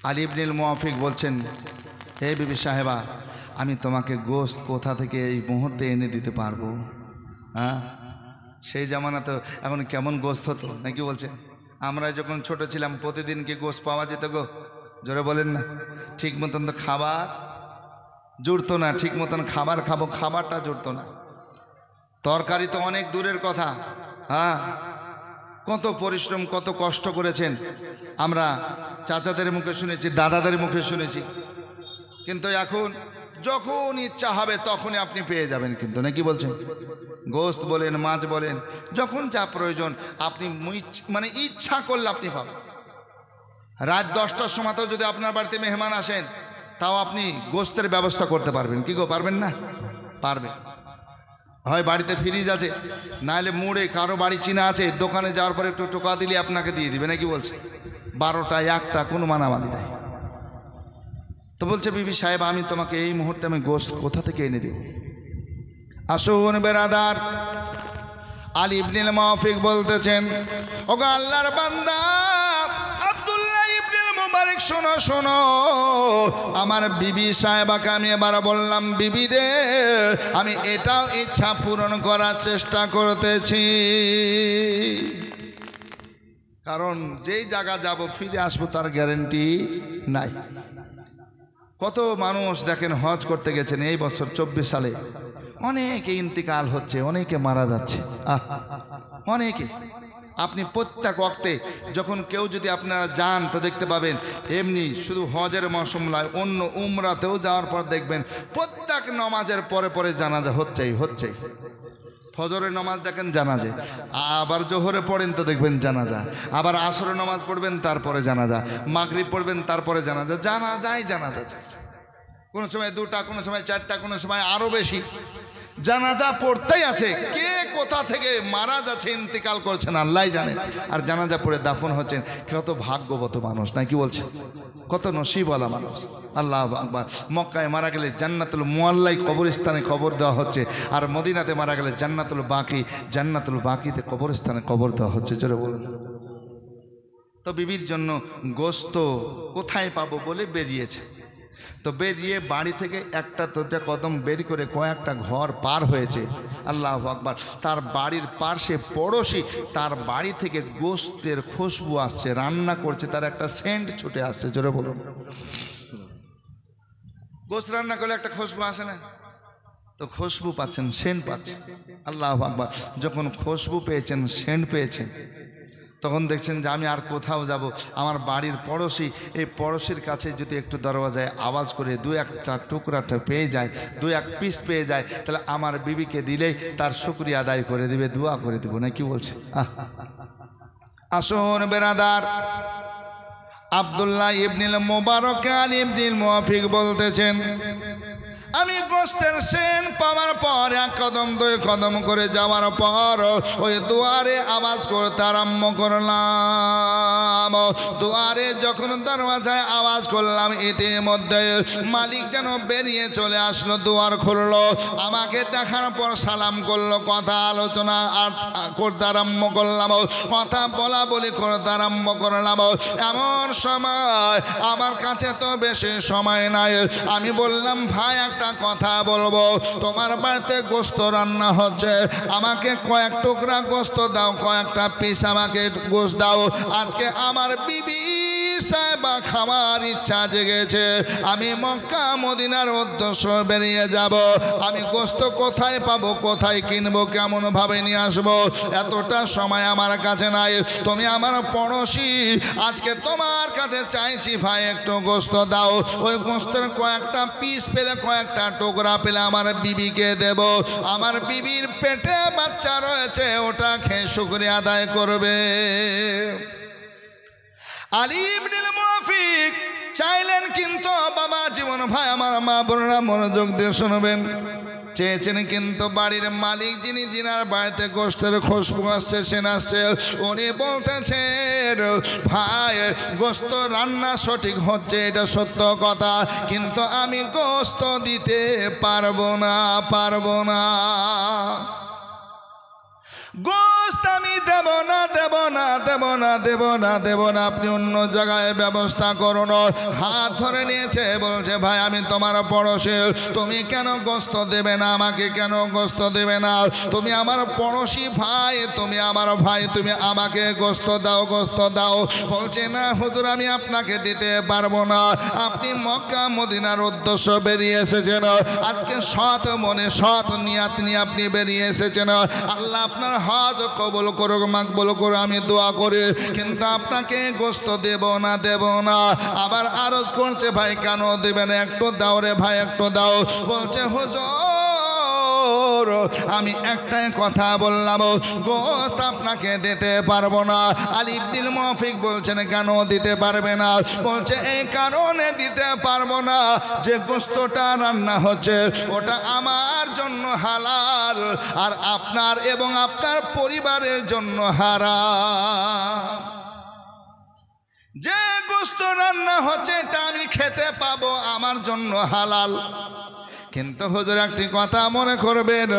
আলী ইবনুল মুওয়াফিক বলছেন, হে বিবি সাহেবা, আমি তোমাকে গোশত কোথা থেকে এই মুহূর্তে এনে দিতে পারবো? হ্যাঁ, সেই জামানা তো এখন কেমন গোশত হতো নাকি বলছেন? আমরা যখন ছোট ছিলাম প্রতিদিন কি গোশত পাওয়া যেত গো? জোরে বলেন না। ঠিক মতন তো খাবার জুড়তো না, ঠিক মতন খাবার খাবো, খাবারটা জুড়তো না। তরকারি তো অনেক দূরের কথা। হ্যাঁ, কত পরিশ্রম, কত কষ্ট করেছেন আমরা চাচাদের মুখে শুনেছি, দাদাদের মুখে শুনেছি। কিন্তু এখন যখন ইচ্ছা হবে তখনই আপনি পেয়ে যাবেন কিন্তু, নাকি বলছেন? গোশত বলেন, মাছ বলেন, যখন যা প্রয়োজন আপনি মানে ইচ্ছা করলে আপনি পাবেন। রাত 10টার সময়তেও যদি আপনার বাড়িতে মেহমান আসেন, তাও আপনি গোশতের ব্যবস্থা করতে পারবেন। কি গো, পারবেন না? পারবেন। হয় বাড়িতে ফ্রিজ আছে, নাহলে মোড়ে কারো বাড়ি চিনা আছে, দোকানে যাওয়ার পরে একটু টোকা দিলে আপনাকে দিয়ে দিবে, নাকি বলছে? 12টা 1টা কোনো মানামানি নাই। তো বলছে বিবি সাহেব, আমি তোমাকে এই মুহূর্তে আমি গোশত কোথা থেকে এনে দেব? আসুন বেরাদার, আলী ইবনুল মুওয়াফিক বলতেছেন, ওগো আল্লাহর বান্দা আব্দুল্লাহ ইবনুল মুবারক, শোনো শোনো, আমার বিবি সাহেবাকে আমি এবার বললাম, বিবি রে, আমি এটাও ইচ্ছা পূরণ করার চেষ্টা করতেছি, কারণ যেই জায়গা যাব ফিরে আসবো তার গ্যারেন্টি নাই। কত মানুষ দেখেন হজ করতে গেছেন এই বছর 24 সালে, অনেকে ইন্তিকাল হচ্ছে, অনেকে মারা যাচ্ছে, অনেকে। আপনি প্রত্যেক ওয়াক্তে যখন কেউ যদি আপনারা যান তো দেখতে পাবেন, এমনি শুধু হজের মৌসুম নয়, অন্য উমরাতেও যাওয়ার পর দেখবেন প্রত্যেক নমাজের পরে পরে জানাজা হচ্ছেই। ফজরের নামাজ দেখেন জানাজা, আবার জোহরে পড়েন তো দেখবেন জানাজা, আবার আসরের নামাজ পড়বেন তারপরে জানাজা, মাগরিব পড়বেন তারপরে জানাজা, জানাজা। কোনো সময় 2টা, কোনো সময় 4টা, কোনো সময় আরও বেশি জানাজা পড়তেই আছে। কে কোথা থেকে মারা যাচ্ছে, ইন্তেকাল করছেন আল্লাহ জানেন, আর জানাজা পড়ে দাফন হচ্ছেন। কত ভাগ্যবত মানুষ, না কি বলছে? কত নসিবওয়ালা মানুষ। আল্লাহ আকবার। মক্কায় মারা গেলে জান্নাতুল মুআল্লাই কবরস্থানে কবর দেওয়া হচ্ছে, আর মদিনাতে মারা গেলে জান্নাতুল বাকিতে কবরস্থানে কবর দেওয়া হচ্ছে। জোরে বলুন। তো বিবির জন্য গোস্ত কোথায় পাবো বলে বেরিয়েছে। তো বেরিয়ে বাড়ি থেকে 1-2টা কদম বের করে কয়েকটা ঘর পার হয়েছে। আল্লাহু আকবার। তার বাড়ির পাশে পড়োশি, তার বাড়ি থেকে গোস্তের খুশবু আসছে, রান্না করছে, তার একটা সেন্ট ছুটে আসছে। জোরে বলুন। গোস্ত রান্না করলে একটা খুশবু আসে না? তো খুশবু পাচ্ছেন, সেন্ট পাচ্ছেন। আল্লাহু আকবার। যখন খুশবু পেয়েছেন, সেন্ট পেয়েছেন, তখন দেখছেন যে আমি আর কোথাও যাব, আমার বাড়ির পড়োশি, এই পড়োশির কাছে যদি একটু দরওয়াজায় আওয়াজ করে 2-1টা টুকরাটা পেয়ে যায়, 2-1 পিস পেয়ে যায়, তাহলে আমার বিবিকে দিলেই তার শুকরিয়া আদায় করে দিবে, দোয়া করে দিব, না কি বলছে? আসুন বেরাদার, আব্দুল্লাহ ইবনুল মুবারক আলী ইবনুল মুওয়াফিক বলতেছেন, আমি গোস্তের সেন পাওয়ার পর 1 কদম 2 কদম করে যাওয়ার পর ওই দুয়ারে আওয়াজ করতে আরম্ভ করলাম। দুয়ারে যখন দরওয়াজায় আওয়াজ করলাম, ইতিমধ্যে মালিক যেন বেরিয়ে চলে আসলো, দুয়ার খুললো, আমাকে দেখার পর সালাম করলো, কথা আলোচনা করতে আরম্ভ করলাম, কথা বলা বলি করতে আরম্ভ করলাম। এমন সময় আমার কাছে তো বেশি সময় নাই, আমি বললাম, ভাই একটা কথা বলবো, তোমার বাড়িতে গোস্ত রান্না হচ্ছে, আমাকে কয়েক টুকরা গোস্ত দাও, কয়েকটা পিস আমাকে গোস্ত দাও। আজকে আমার বিবি সাহেবা খাওয়ার ইচ্ছা জেগেছে, আমি মক্কা মদিনার উদ্দেশ্যে বেরিয়ে যাব, আমি গোস্ত কোথায় পাবো, কোথায় কিনবো, কেমন ভাবে নিয়ে আসবো, এতটা সময় আমার কাছে নাই। তুমি আমার পড়োশি, আজকে তোমার কাছে চাইছি, ভাই একটু গোস্ত দাও। ওই গোস্তের কয়েকটা পিস পেলে, কয়েকটা টুকরা পেলে আমার বিবিকে দেব, আমার বিবির পেটে বাচ্চা রয়েছে, ওটা খেয়ে শুকরিয়া আদায় করবে। আলী ইবনুল মুওয়াফিক চাইলেন, কিন্তু বাবা জীবন ভাই আমার মা বোনেরা মনোযোগ দিয়ে শুনবেন, চেয়েছেন, কিন্তু বাড়ির মালিক যিনি, যিনার বাড়িতে গোস্তের খুশবু আসছে, সেন আসছে, উনি বলতেছেন, ভাই গোস্ত রান্না সঠিক হচ্ছে, এটা সত্য কথা, কিন্তু আমি গোস্ত দিতে পারবো না। গোস্ত আমি দেব না, আপনি অন্য জায়গায় ব্যবস্থা করুন। হাত ধরে নিয়েছে, বলছে, ভাই আমি তোমার পড়োশি, তুমি কেন গোস্ত দেবে না, আমাকে কেন গোস্ত দেবে না, তুমি আমার পড়োশি ভাই, তুমি আমার ভাই, তুমি আমাকে গোস্ত দাও। বলছে, না হুজুর, আমি আপনাকে দিতে পারবো না, আপনি মক্কা মদিনার উদ্দেশ্য বেরিয়ে এসেছেন, আজকে সৎ মনে সৎ নিয়াত নিয়ে আপনি বেরিয়ে এসেছেন, আল্লাহ আপনার হজ কবুল করুক, মাকবুল করুক, আমি দোয়া করি, কিন্তু আপনাকে গোস্ত দেব না। আবার আরজ করছে, ভাই কেন দেবেন, একটু দাও রে ভাই, একটু দাও। বলছে, হুজুর আমি একটাই কথা বললাম, গোস্ত আপনাকে দিতে পারবো না। আলী ইবনুল মুওয়াফিক বলছেন, কেন দিতে পারবে না? বলছে, এই কারণে দিতে পারবো না যে গোস্তটা রান্না হচ্ছে ওটা আমার জন্য হালাল, আর আপনার এবং আপনার পরিবারের জন্য হারাম। যে গোস্ত রান্না হচ্ছে এটা আমি খেতে পাবো, আমার জন্য হালাল, কিন্তু হুজুর একটি কথা মনে করবেন,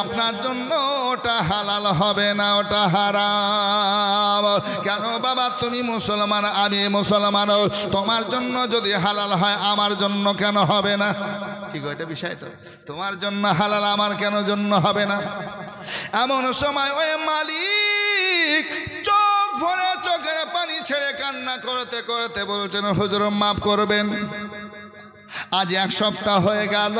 আপনার জন্য ওটা হালাল হবে না, ওটা হারাম। কেন বাবা, তুমি মুসলমান, আমি মুসলমান, তোমার জন্য যদি হালাল হয়, আমার জন্য কেন হবে না? কি গো, এটা বিষয় তো, তোমার জন্য হালাল, আমার কেন জন্য হবে না? এমন সময় ওই মালিক চোখ ভরে চোখের পানি ছেড়ে কান্না করতে করতে বলছেন, হুজুর মাফ করবেন, আজ 1 সপ্তাহ হয়ে গেল,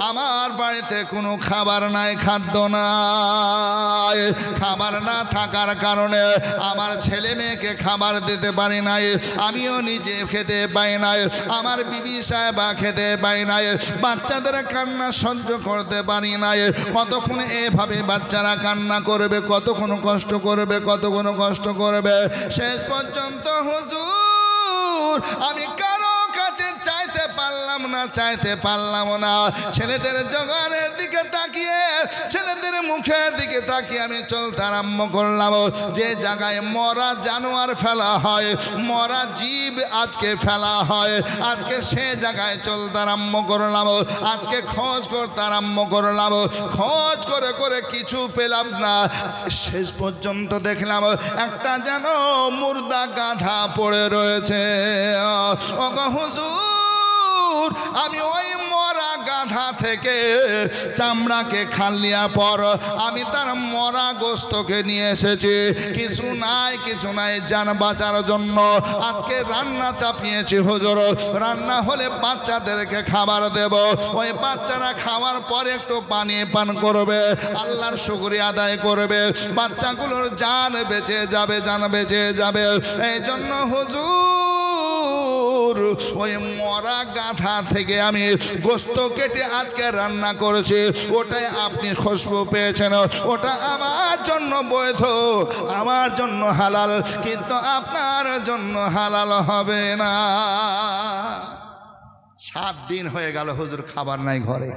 আমার বাড়িতে কোনো খাবার নাই, খাদ্য নাই। খাবার না থাকার কারণে আমার ছেলে মেয়েকে খাবার দিতে পারি নাই, আমিও নিজে খেতে পাই নাই, আমার বিবি সাহেবা খেতে পাই নাই, বাচ্চাদের কান্না সহ্য করতে পারি নাই। কতক্ষণ এভাবে বাচ্চারা কান্না করবে, কতক্ষণ কষ্ট করবে, কতক্ষণ কষ্ট করবে। শেষ পর্যন্ত হুজুর আমি কারো কাছে চাইতে পারলাম না। ছেলেদের জোগাড়ের দিকে তাকিয়ে, ছেলেদের মুখের দিকে তাকিয়ে আমি চলতে আরম্ভ করলাম। যে জায়গায় মরা জানোয়ার ফেলা হয়, মরা জীব আজকে ফেলা হয়, আজকে সে জায়গায় চলতে আরম্ভ করলাম। আজকে খোঁজ করতে আরম্ভ করলাম। খোঁজ করে করে কিছু পেলাম না। শেষ পর্যন্ত দেখলাম একটা যেন মুর্দা গাধা পড়ে রয়েছে। ওগো হুজুর, আমি ওই মরা গাধা থেকে চামড়াকে খালিয়া পর আমি তার মরা গোস্তকে নিয়ে এসেছি। কিছু নাই জান বাঁচার জন্য আজকে রান্না চাপিয়েছি হুজুর। রান্না হলে বাচ্চাদেরকে খাবার দেব, ওই বাচ্চারা খাওয়ার পরে একটু পানি পান করবে, আল্লাহর শুকরিয়া আদায় করবে, বাচ্চাগুলোর জান বেঁচে যাবে, জান বেঁচে যাবে। এই জন্য হুজুর ওই মরা গাধা থেকে আমি গোস্ত কেটে আজকে রান্না করেছি। ওটাই আপনি খুশবু পেয়েছেন, ওটা আমার জন্য বৈধ, আমার জন্য হালাল, কিন্তু আপনার জন্য হালাল হবে না। 7 দিন হয়ে গেল হুজুর, খাবার নাই ঘরে,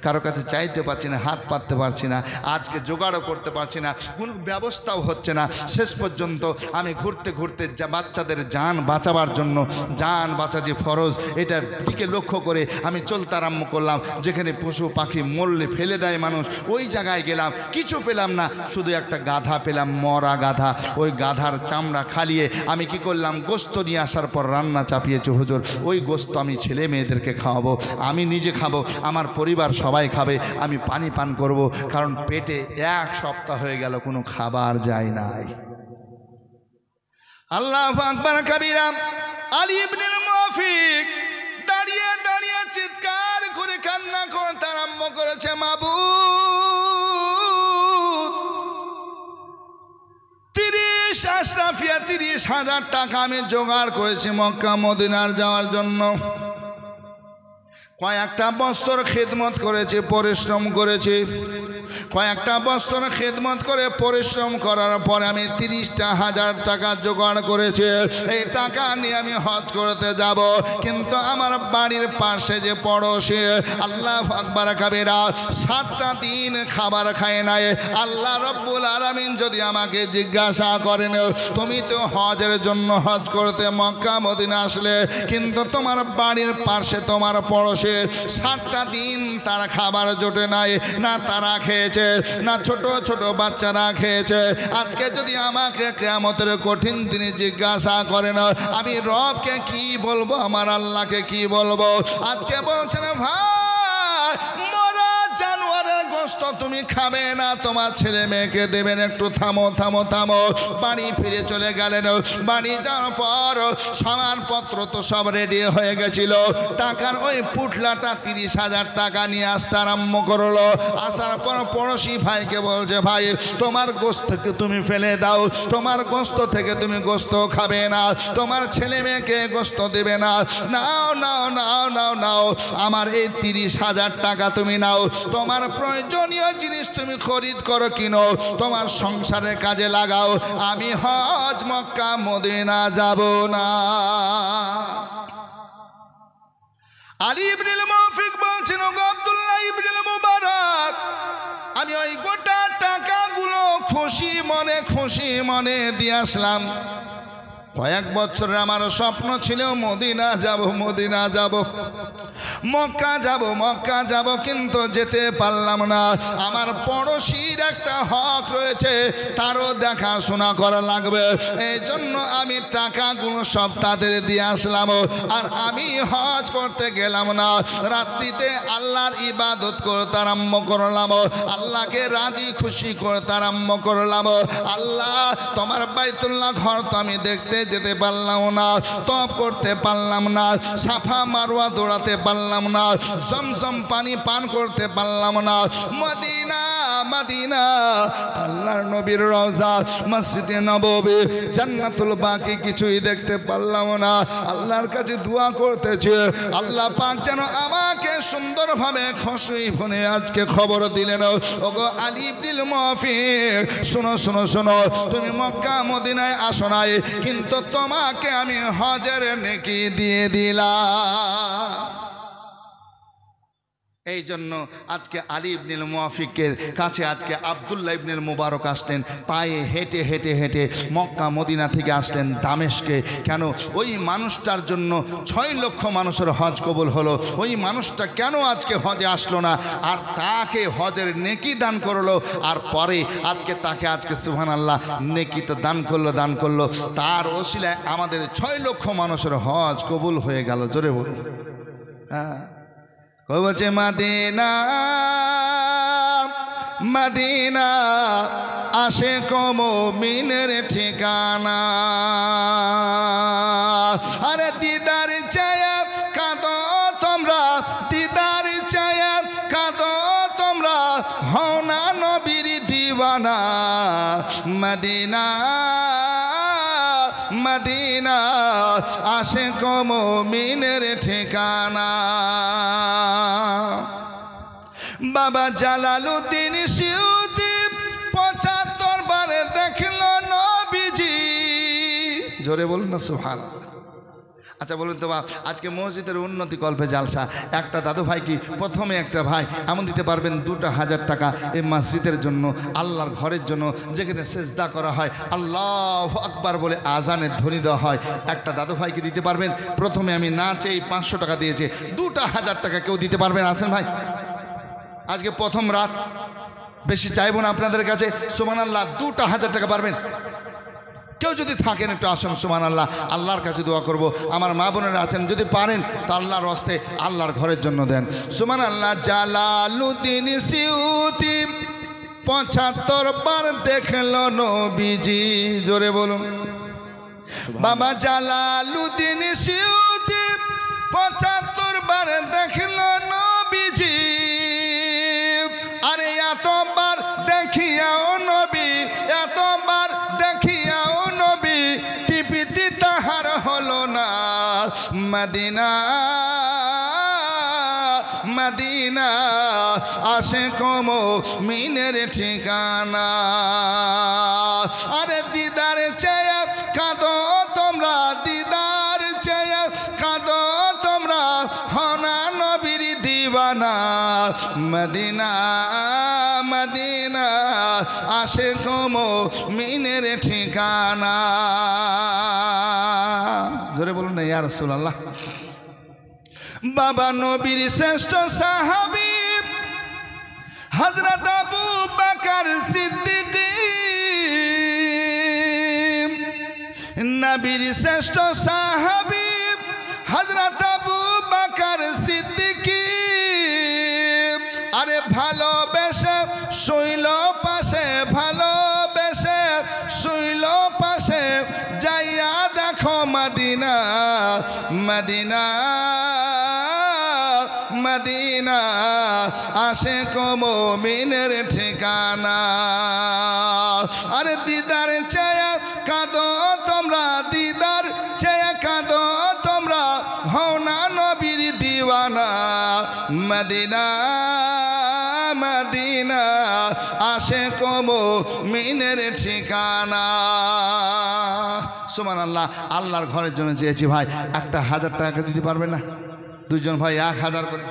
কারো কাছে চাইতে পারছি না, হাত পাততে পারছি না, আজকে জোগাড়ও করতে পারছি না, কোনো ব্যবস্থাও হচ্ছে না। শেষ পর্যন্ত আমি ঘুরতে ঘুরতে বাচ্চাদের জান বাঁচাবার জন্য, জান বাঁচা যে ফরজ, এটার দিকে লক্ষ্য করে আমি চলতে আরম্ভ করলাম। যেখানে পশু পাখি মরলে ফেলে দেয় মানুষ, ওই জায়গায় গেলাম, কিছু পেলাম না, শুধু একটা গাধা পেলাম, মরা গাধা। ওই গাধার চামড়া খালিয়ে আমি কি করলাম, গোস্ত নিয়ে আসার পর রান্না চাপিয়েছি হুজুর। ওই গোস্ত আমি ছেলে মেয়েদেরকে খাওয়াবো, আমি নিজে খাবো, আমার পরিবার সবাই খাবে, আমি পানি পান করব, কারণ পেটে 1 সপ্তাহ হয়ে গেল কোনো খাবার যায় নাই। আল্লাহু আকবার কাবীরা। আলী ইবনে মুআফিক দাঁড়িয়ে দাঁড়িয়ে চিৎকার করে কান্না করতে আরম্ভ করেছে, মাবুদ 30 আশরাফিয়া 30,000 টাকা আমি জোগাড় করেছি মক্কা মদিনার যাওয়ার জন্য। কয়েকটা বছর খেদমত করেছি, পরিশ্রম করেছি, কয়েকটা বছর খেদমত করে পরিশ্রম করার পরে আমি 30,000 টাকা জোগাড় করেছি। এই টাকা নিয়ে আমি হজ করতে যাব, কিন্তু আমার বাড়ির পাশে যে পড়োশি, আল্লাহু আকবার কাবীরা, 7টা দিন খাবার খায় নাই। আল্লাহ রব্বুল আলামিন যদি আমাকে জিজ্ঞাসা করেন, তুমি তো হজের জন্য হজ করতে মক্কা মদিনা আসলে, কিন্তু তোমার বাড়ির পাশে তোমার পড়োশি 7টা দিন তার খাবার জোটে নাই, না তারা খেয়েছে, না ছোট ছোট বাচ্চারা খেয়েছে। আজকে যদি আমাকে কিয়ামতের কঠিন দিনে জিজ্ঞাসা করেন, আমি রবকে কি বলবো, আমার আল্লাহকে কি বলবো? আজকে বলছেন, ভাই মরা জানোয়ারের গোশত তুমি খাবে না, তোমার ছেলে মেয়েকে দেবেন, একটু থামো থামো থামো। বাড়ি ফিরে চলে গেলেন। বাড়ি যাওয়ার পর সামানপত্র তো সব রেডি হয়ে গেছিল। টাকার ওই পুটলাটা 30,000 টাকা নিয়ে আসতে আরম্ভ করলো। আসার পর পড়োশি ভাইকে বলছে, ভাই তোমার গোশতকে তুমি ফেলে দাও, তোমার গোশত থেকে তুমি গোশত খাবে না, তোমার ছেলে মেয়েকে গোশত দেবে না, নাও নাও নাও নাও নাও, আমার এই 30,000 টাকা তুমি নাও, তোমার প্রয়োজনীয় জিনিস তুমি খরিদ করো, কিনো, তোমার সংসারের কাজে লাগাও, আমি হজ মক্কা মদিনা যাব না। আলী ইবনে মুআফিক বলছেন, ওগো আব্দুল্লাহ ইবনে মুবারক, আমি ওই গোটা টাকাগুলো খুশি মনে দিয়ে আসলাম। কয়েক বছরের আমার স্বপ্ন ছিল মদিনা যাব, মদিনা যাব, মক্কা যাব, কিন্তু যেতে পারলাম না। আমার পড়োশির একটা হক রয়েছে, তারও দেখাশোনা করা লাগবে, এই জন্য আমি টাকাগুলো সব তাদের দিয়ে আসলাম। আর আমি হজ করতে গেলাম না, রাত্রিতে আল্লাহর ইবাদত করতে আরম্ভ করলাম, আল্লাহকে রাজি খুশি করতে আরম্ভ করলাম। আল্লাহ তোমার বাইতুল্লাহ ঘর তো আমি দেখতে যেতে পারলাম না, তপ করতে পারলাম না, সাফা মারওয়া দৌড়াতে পারলাম না, জমজম পানি পান করতে পারলাম না। মদিনা মদিনা আল্লাহর নবীর রওজা, মসজিদে নববী, জান্নাতুল বাকি কিছুই দেখতে পারলাম না। আল্লাহর কাছে দোয়া করতেছে, আল্লাহ পাক যেন আমাকে সুন্দরভাবে খুশি ফোনে আজকে খবর দিলেন, ওগো আলী ইবনুল মুআফিক, শোনো শোনো শোনো, তুমি মক্কা মদিনায় আসো নাই, কিন্তু তোমাকে আমি হজের নেকি দিয়ে দিলাম। এই জন্য আজকে আলী ইবনুল মুআফিকের কাছে আজকে আব্দুল্লাহ ইবনুল মুবারক আসলেন, পায়ে হেঁটে হেঁটে হেঁটে মক্কা মদিনা থেকে আসলেন দামেস্কে। কেন? ওই মানুষটার জন্য 6 লক্ষ মানুষের হজ কবুল হলো। ওই মানুষটা কেন আজকে হজে আসলো না, আর তাকে হজের নেকি দান করলো, আর পরে আজকে তাকে আজকে সুবহানাল্লাহ নেকি তো দান করলো, তার ওসিলায় আমাদের 6 লক্ষ মানুষের হজ কবুল হয়ে গেল। জোরে বলুন। হ্যাঁ, বলছে মদিনা মদিনা আশিক মুমিনের ঠিকানা, আরে দিদার চায়া কাঁদো তোমরা, দিদার চায়া কাঁদো তোমরা, হও না নবীর দিওয়ানা। মদিনা মদিনা আশিক মুমিনের ঠিকানা। বাবা জালালউদ্দিন সিউতি 75 বার দেখলো নবীজি। জোরে বলুন না সুবহানাল্লাহ। আচ্ছা বলুন তো বাপ, আজকে মসজিদের উন্নতি কল্পে জালসা, একটা দাদু ভাই কি প্রথমে একটা ভাই এমন দিতে পারবেন 2,000 টাকা এই মসজিদের জন্য, আল্লাহর ঘরের জন্য, যেখানে সেজদা করা হয়, আল্লাহু আকবার বলে আজানের ধ্বনি দেওয়া হয়। একটা দাদু ভাইকে দিতে পারবেন, প্রথমে আমি না চেয়ে 500 টাকা দিয়েছে, 2,000 টাকা কেউ দিতে পারবেন? আসেন ভাই, আজকে প্রথম রাত, বেশি চাইবো না আপনাদের কাছে। সুবহানাল্লাহ, 2,000 টাকা পারবেন? কেউ যদি থাকেন একটু আসেন, সুবহানাল্লাহ, আল্লাহর কাছে দোয়া করব। আমার মা বোনেরা আছেন, যদি পারেন তো আল্লাহর হস্তে আল্লাহর ঘরের জন্য দেন। সুবহানাল্লাহ। জালালউদ্দিন সিউতি 75 বার দেখলো নবীজি। জোরে বলুন। বাবা জালালউদ্দিন সিউতি 75 বার দেখলো নবীজি। আরে এতবার দেখিয়াও নবী, এতবার দেখিয়াও নবী, টিপিতে তাহার হলো না। মদিনা মদিনা আশিক মুমিনের ঠিকানা। আরে দিদার চায়া কাঁদো তোমরা, দিদার চায়া কাঁদো তোমরা, হনা নবীর দিওয়ানা। মদিনা মদিনা আশিক মুমিনের ঠিকানা। জোরে বলুন না ইয়া রাসূলুল্লাহ। বাবা নবীর শ্রেষ্ঠ সাহাবী হযরত আবু বকর সিদ্দিক, নবীর শ্রেষ্ঠ সাহাবী হযরত আবু বকর সিদ্দিক। আরে ভালোবেসে শুইল পাশে, ভালোবেসে শুইল পাশে, যাইয়া দেখো মদিনা মদিনা মদিনা আশিক মুমিনের ঠিকানা। আরে দিদার চায়া কাঁদো তোমরা, দিদার চায়া কাঁদো তোমরা, হও না নবীর দিওয়ানা। মদিনা মদিনা আশিক মুমিনের ঠিকানা। সুবহানাল্লাহ। আল্লাহর ঘরের জন্য চেয়েছি ভাই, 1,000 টাকা দিতে পারবে না? 2 জন ভাই 1000 করে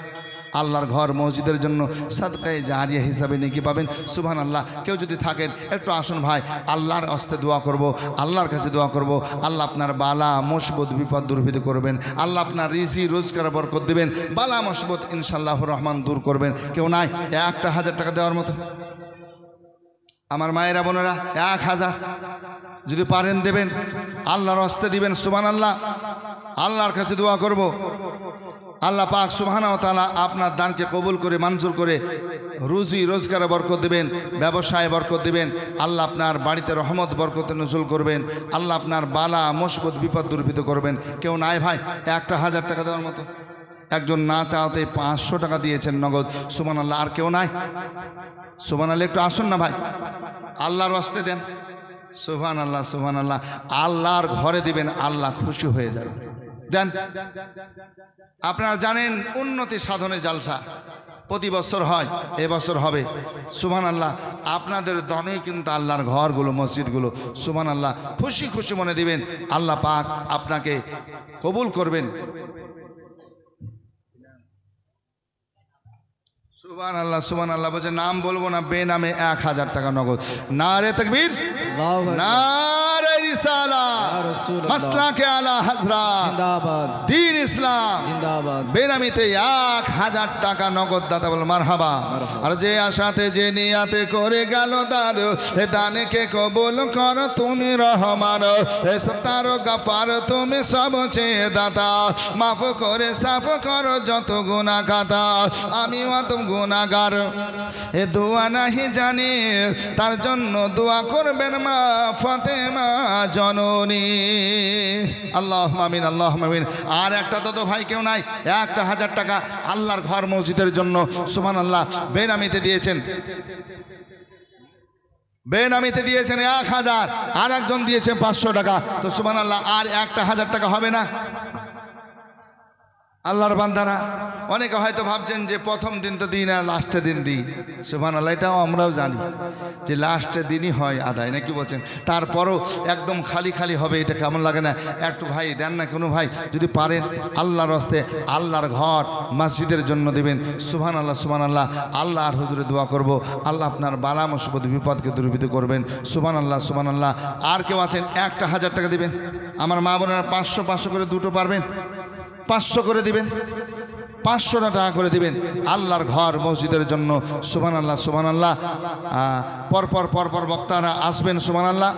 আল্লাহর ঘর মসজিদের জন্য সাদকায়ে জারিয়া হিসাবে নেকি পাবেন। সুবহানাল্লাহ। কেউ যদি থাকেন একটু আসুন ভাই, আল্লাহর হস্তে দোয়া করব, আল্লাহর কাছে দোয়া করব। আল্লাহ আপনার বালা মুসিবত বিপদ দূরভীত করবেন, আল্লাহ আপনার রিজি রোজগার বরকত দিবেন, বালা মুসিবত ইনশাআল্লাহুর রহমান দূর করবেন। কেউ নাই 1,000 টাকা দেওয়ার মতো? আমার মায়েরা বোনেরা 1000 যদি পারেন দেবেন, আল্লাহর হস্তে দিবেন। সুবহানাল্লাহ। আল্লাহর কাছে দোয়া করব, আল্লাহ পাক সুবহানাহু ওয়া তাআলা আপনার দানকে কবুল করে মঞ্জুর করে রুজি রোজগারে বরকত দিবেন, ব্যবসায় বরকত দিবেন। আল্লাহ আপনার বাড়িতে রহমত বরকত নজুল করবেন। আল্লাহ আপনার বালা মুসিবত বিপদ দূরীভূত করবেন। কেউ নাই ভাই একটা 1000 টাকা দেওয়ার মতো? একজন না চাওয়াতে 500 টাকা দিয়েছেন নগদ। সুবহানাল্লাহ। আর কেউ নাই? সুবহানাল্লাহ। একটু আসুন না ভাই, আল্লাহর ওয়াস্তে দেন। সুবহানাল্লাহ, সুবহানাল্লাহ। আল্লাহর ঘরে দিবেন, আল্লাহ খুশি হয়ে যাবে। দেন। আপনারা জানেন উন্নতি সাধনে জালসা প্রতি বছর হয়, এবছর হবে। সুবহানাল্লাহ। আপনাদের দনে কিন্তু আল্লাহর ঘরগুলো, মসজিদগুলো সুবহানাল্লাহ খুশি খুশি মনে দিবেন। আল্লাহ পাক আপনাকে কবুল করবেন। সুবহানাল্লাহ, সুবহানাল্লাহ। বলছে নাম বলবো না, বেনামে 1000 টাকা নগদ। নারে তাকবীর, নারে রিসালাত, মাসলাকে আলা হযরত, জিন্দাবাদ, দ্বীন ইসলাম জিন্দাবাদ। বেনামিতে 1000 টাকা নগদ। দাতা বল মারহাবা। আর যে আশাতে যে নিয়াতে করে গেল দান, হে দানকে কবুল কর তুমি রহমান। হে সত্তার গাফার তুমি সবচেয়ে দাতা, মাফ করে সাফ কর যত গুনাহ খাতা। আমি অত গুনাহগার, এ দোয়া নাহি জানি, তার জন্য দোয়া করবেন মা ফাতেমা জননী। আল্লাহুম্মা আমিন, আল্লাহুম্মা আমিন। আর একটা তো ভাই কেউ নাই? একটা 1000 টাকা আল্লাহর ঘর মসজিদের জন্য সুবহানাল্লাহ বেনামিতে দিয়েছেন, বেনামিতে দিয়েছেন 1000। আর একজন দিয়েছে 500 টাকা। তো সুবহানাল্লাহ আর একটা 1000 টাকা হবে না? আল্লাহর বান্দারা অনেকে হয়তো ভাবছেন যে প্রথম দিন তো দিই না, লাস্টের দিন দিই। সুবহানাল্লাহ। এটাও আমরাও জানি যে লাস্টের দিনই হয় আদায়, নাকি বলছেন? তারপরও একদম খালি খালি হবে, এটা কেমন লাগে না? একটু ভাই দেন না কোনো ভাই, যদি পারেন আল্লাহর হস্তে আল্লাহর ঘর মসজিদের জন্য দেবেন। সুবহানাল্লাহ, সুবহানাল্লাহ। আল্লাহর হুজুরে দোয়া করব, আল্লাহ আপনার বালা মুসিবত বিপদকে দূরীভূত করবেন। সুবহানাল্লাহ, সুবহানাল্লাহ। আর কেউ আছেন? একটা 1000 টাকা দিবেন। আমার মা বোনেরা 500 500 করে দুটো পারবেন? 500 করে দিবেন, 500 টাকা করে দিবেন আল্লাহর ঘর মসজিদের জন্য। সুবহানাল্লাহ, সুবহানাল্লাহ। পরপর পরপর বক্তারা আসবেন। সুবহানাল্লাহ।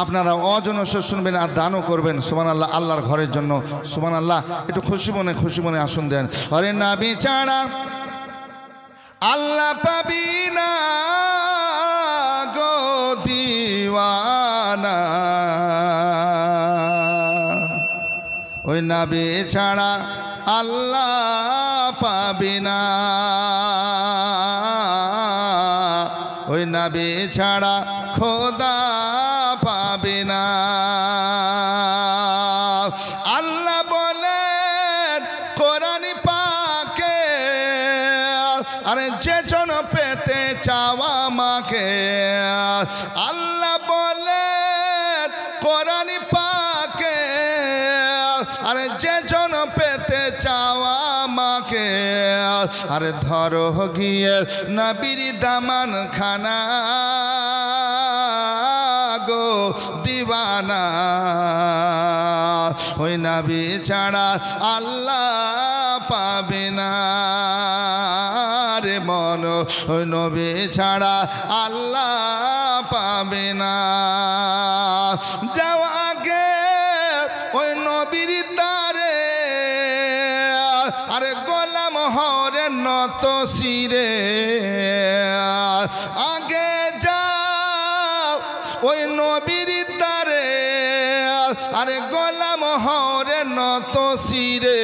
আপনারা অজনস শুনবেন আর দানও করবেন। সুবহানাল্লাহ। আল্লাহর ঘরের জন্য। সুবহানাল্লাহ। একটু খুশি মনে আসুন দেন। আরে নবী ছাড়া আল্লাহ পাবি না গো দিওয়ানা, ওই নবী ছাড়া আল্লাহ পাবি না, ওই নবী ছাড়া খোদা পাবি না। আল্লাহ বলেন কোরআন পাকে, আরে যে জন পেতে চাওয়া মাকে। আল্লাহ বলেন কোরআন পাকে, আরে যে জন পেতে চাওয়া মাকে। আরে ধরো গিয়ে নবীর দামান খানা গো দিওয়ানা, ওই নবী ছাড়া আল্লাহ পাবে না রে মন, ওই নবী ছাড়া আল্লাহ পাবে না। যাও আগে ওই নবীর দ্বারে, আরে গোলাম হরে নত শিরে। আগে যাও ওই নবীর দ্বারে, আরে গোলাম হরে নত শিরে।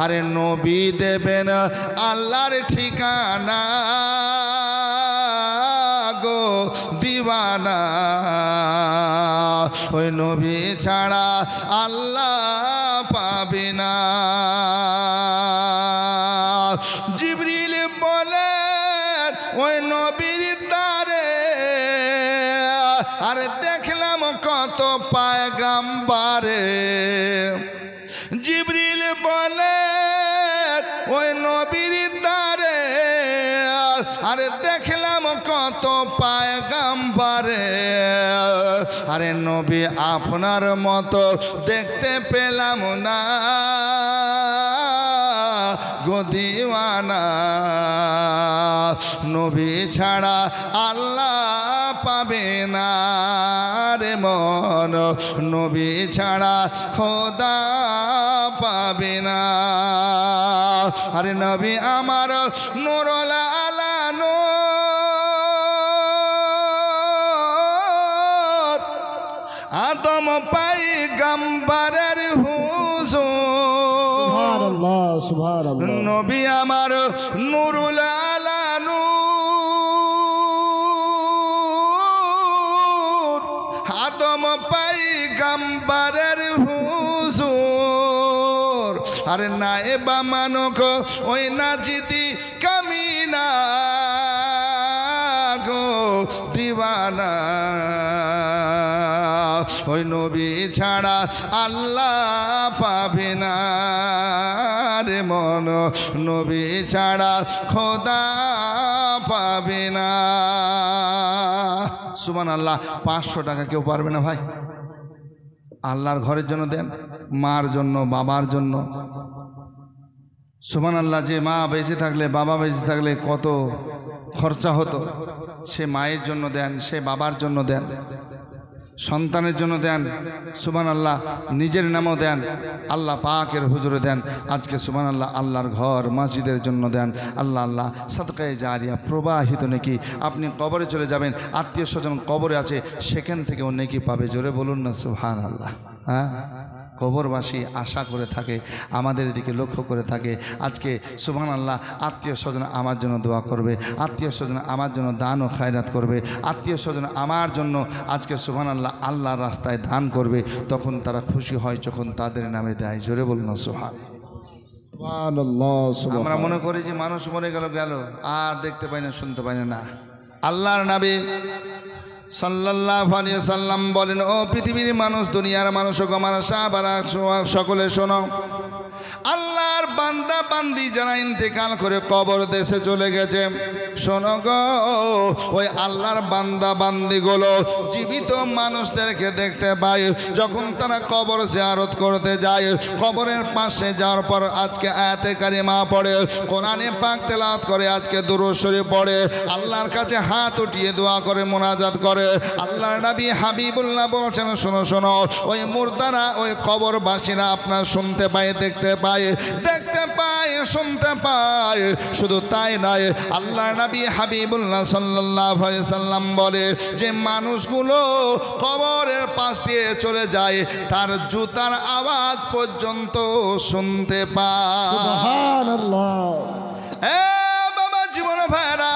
আরে নবী দেবেন আল্লাহর ঠিকানা গো দিওয়ানা, ওই নবী ছাড়া আল্লাহ পাবে না। জিবরিল বলেন ওই নবীর দ্বারে, আরে দেখলাম কত পয়গম্বরে। জিবরিল বলেন ওই নবীর দ্বারে, আরে দেখলাম কত পয়গম্বরে। আরে নবী আপনার মতো দেখতে পেলাম না গো দিওয়ানা, নবী ছাড়া আল্লাহ পাবে না রে রে মন নবী ছাড়া খোদা পাবে না। আরে নবী আমার নূরুল আলা নূর, আদম পয়গম্বরের হুজুর, সুবহানাল্লাহ সুবহানাল্লাহ। নবী আমার নূরুল আলা নূর, আদম পয়গম্বরের হুজুর। আরে নায়েবা মানক ওই নাজিদি কামিনা গো দিওয়ানা, ওই নবী ছাড়া আল্লাহ পাবে না রে মন নবী ছাড়া খোদা পাবে না। সুবহানাল্লাহ। 500 টাকা কেউ পারবে না ভাই? আল্লাহর ঘরের জন্য দেন, মার জন্য, বাবার জন্য। সুবহানাল্লাহ। যে মা বেঁচে থাকলে, বাবা বেঁচে থাকলে কত খরচা হতো, সে মায়ের জন্য দেন, সে বাবার জন্য দেন, সন্তানের জন্য দেন। সুবহানাল্লাহ। নিজের নামও দেন, আল্লাহ পাকের হুজুরে দেন। আজকে সুবহানাল্লাহ আল্লাহর ঘর মসজিদের জন্য দেন। আল্লাহ আল্লাহ সাদকায়ে জারিয়া প্রবাহিত নেকি। আপনি কবরে চলে যাবেন, আত্মীয় স্বজন কবরে আছে, সেখান থেকেও নেকি পাবে। জোরে বলুন না সুবহানাল্লাহ। হ্যাঁ, কবরবাসী আশা করে থাকে, আমাদের দিকে লক্ষ্য করে থাকে। আজকে সুবহানাল্লাহ আত্মীয় স্বজন আমার জন্য দোয়া করবে, আত্মীয় স্বজন আমার জন্য দান ও খায়রাত করবে, আত্মীয় স্বজন আমার জন্য আজকে সুবহানাল্লাহ আল্লাহর রাস্তায় দান করবে। তখন তারা খুশি হয় যখন তাদের নামে দেয়। জোরে বলুন না সুবহানাল্লাহ। আমরা মনে করি যে মানুষ মরে গেল গেল, আর দেখতে পাই না, শুনতে পাই না। আল্লাহর নবী সাল্লাল্লাহু আলাইহি সাল্লাম বলেন, ও পৃথিবীর মানুষ, দুনিয়ার মানুষ, আমার সাহাবারা সকলে শোনো, আল্লাহর বান্দা বান্দি যারা ইন্তেকাল করে কবর দেশে চলে গেছে, শোনো গো, ওই আল্লাহর বান্দা বান্দিগুলো জীবিত মানুষদেরকে দেখতে পায়। যখন তারা কবর জিয়ারত করতে যায়, কবরের পাশে যাওয়ার পর আজকে আয়াতে কারিমা পড়ে, কোরআনে পাক তেলাওয়াত করে, আজকে দুরূদ শরীফ পড়ে, আল্লাহর কাছে হাত উঠিয়ে দোয়া করে, মোনাজাত করে। আল্লাহর নবী হাবিবুল্লাহ বলছেন, শোনো শোনো, ওই মুর্দারা, ওই কবরবাসীরা আপনার শুনতে পায়, দেখতে পায়, দেখতে পায়, শুনতে পায়। শুধু তাই নয়, আল্লাহর নবী হাবিবুল্লাহ সাল্লাল্লাহু আলাইহি সাল্লাম বলে যে মানুষগুলো কবরের পাশ দিয়ে চলে যায়, তার জুতার আওয়াজ পর্যন্ত শুনতে পায়। সুবহানাল্লাহ। বাবা জীবন ভাইরা,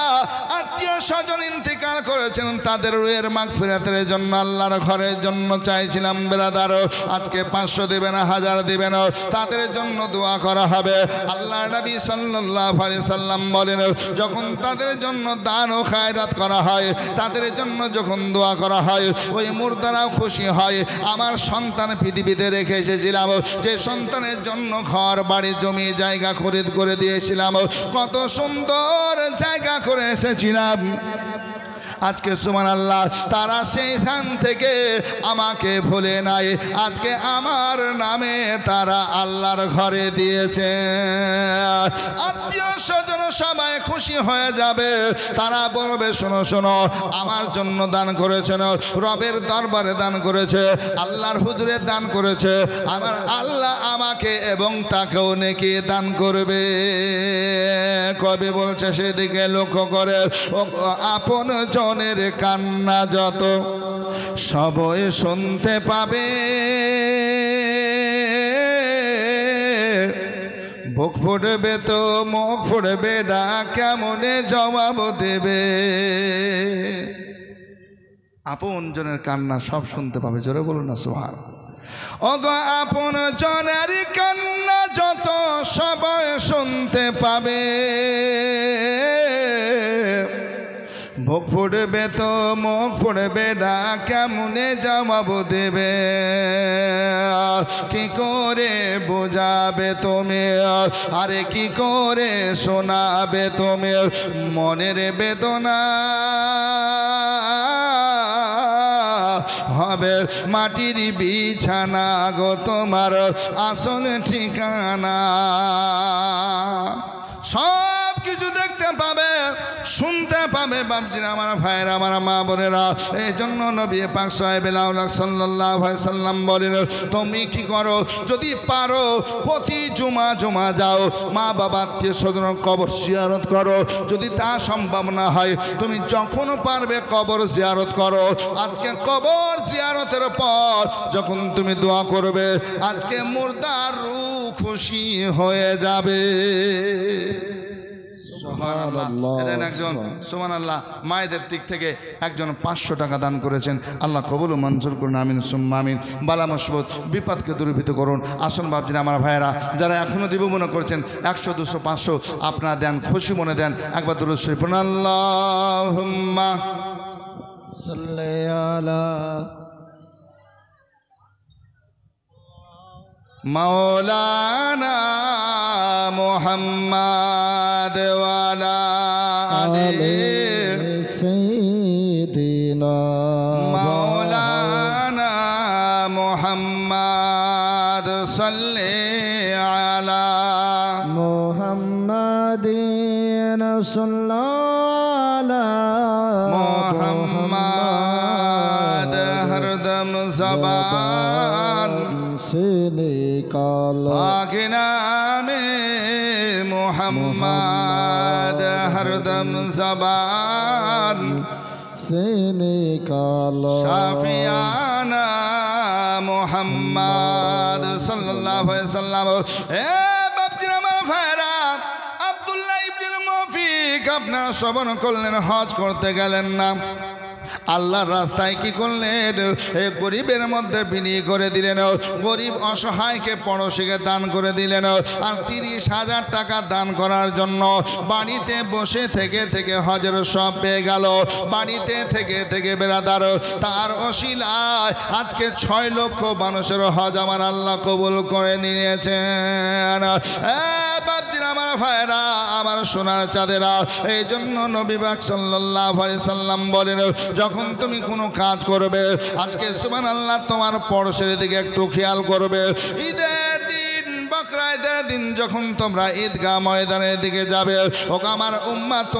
আত্মীয় স্বজন ইন্তেকাল করেছেন, তাদের রুহের মাগফিরাতের জন্য আল্লাহর ঘরের জন্য চাইছিলাম বেরাদার, আজকে 500 দিবেন, 1000 দিবেন, তাদের জন্য দোয়া করা হবে। আল্লাহর নবী সাল্লাল্লাহু আলাইহি সাল্লাম বলেন, যখন তাদের জন্য দান ও খায়রাত করা হয়, তাদের জন্য যখন দোয়া করা হয়, ওই মুর্দারাও খুশি হয়। আমার সন্তান পৃথিবীতে রেখে এসেছিলাম, যে সন্তানের জন্য ঘর বাড়ি জমি জায়গা খরিদ করে দিয়েছিলাম, কত সুন্দর জায়গা করে এসেছিলাম, আজকে সুবহানাল্লাহ তারা সেইখান থেকে আমাকে ভুলে নাই। আজকে আমার নামে তারা আল্লাহর ঘরে দিয়েছে। আত্মীয় স্বজন সবাই খুশি হয়ে যাবে, তারা বলবে, শোনো শোনো, আমার জন্য দান করেছেন, রবের দরবারে দান করেছে, আল্লাহর হুজুরে দান করেছে, আমার আল্লাহ আমাকে এবং তাকেও নেকি দান করবে। কবি বলছে, সেদিকে লক্ষ্য করে, ও আপন জনের কান্না যত সবই শুনতে পাবে, বুক ফুটবে তো মুখ ফুটবে না, কেমনে জবাব দেবে। আপন জনের কান্না সব শুনতে পাবে। জোরে বলুন না সুবহানাল্লাহ। ওগো আপন জনের কান্না যত সবাই শুনতে পাবে, বুক ফুটবে তো মুখ ফুটবে না, কেমনে জবাব দেবে। কি করে বোঝাবে তুমি, আরে কি করে শোনাবে তুমি মনের বেদনা, হবে মাটির বিছানা গো তোমার আসল ঠিকানা। সব কিছু দেখতে পাবে, শুনতে পাবে। বাপজিরা, আমার ভাইয়েরা, আমার মা বোনেরা, এই জন্য নবী পাক সাল্লাল্লাহু আলাইহি সাল্লাম বলেন, তুমি কি করো, যদি পারো প্রতি জুমা যাও, মা বাবা আত্মীয় স্বজন কবর জিয়ারত করো। যদি তা সম্ভব না হয়, তুমি যখন পারবে কবর জিয়ারত করো। আজকে কবর জিয়ারতের পর যখন তুমি দোয়া করবে, আজকে মুর্দার রূহ খুশি হয়ে যাবে। সুবহানাল্লাহ। এদিন একজন সুবহানাল্লাহ মায়েদের দিক থেকে একজন 500 টাকা দান করেছেন। আল্লাহ কবুল ও মঞ্জুর করুন, আমিন সুম্মা আমিন। বালা মুসিবত বিপদকে দূরীভূত করুন। আসুন বাপজিরা, আমার ভাইয়েরা, যারা এখনো দিব মনে করছেন 100 200 500 আপনারা দেন, খুশি মনে দেন। একবার দুরূদ শরীফ পড়ুন। আল্লাহুম্মা সাল্লি আলা মাওলানা মুহাম্মাদ ওয়ালা আলি সাইয়্যিদিনা মাওলানা মুহাম্মাদ সাল্লি আলা মুহাম্মাদিন সাল্লাল্লাহু মুহাম্মাদ হরদম জবান से निकाला पाक नामे मुहम्मद हरदम ज़बान से निकाला शाफियाना मुहम्मद सल्लल्लाहु अलैहि वसल्लम। ए बापजिरा, আমার ভাইরা, আব্দুল্লাহ ইবনুল মুফিক আপনারা শ্রবণ করলেন, হজ করতে গেলেন না, আল্লাহর রাস্তায় কি করলেন, এই গরিবের মধ্যে বিনিয়োগ করে দিলেন। গরিব অসহায়কে পড়োশিকে দান করে দিলেন। আর 30,000 টাকা দান করার জন্য বাড়িতে বসে থেকে হজের সব পেয়ে গেল। বাড়িতে থেকে বেরাদার, তার ওসিলায় আজকে 6 লক্ষ মানুষের হজ আমার আল্লাহ কবুল করে নিয়েছেন। বাপজিরা, আমার ভাইরা, আমার সোনার চাঁদেরা, এই জন্য নবী পাক সাল্লাল্লাহু আলাইহি সাল্লাম বলেন, যখন তুমি কোনো কাজ করবে, আজকে সুবহানাল্লাহ তোমার পড়োশের দিকে একটু খেয়াল করবে। ঈদের দিন, বকরা ঈদের দিন যখন তোমরা ঈদগাহ ময়দানের দিকে যাবে, ও আমার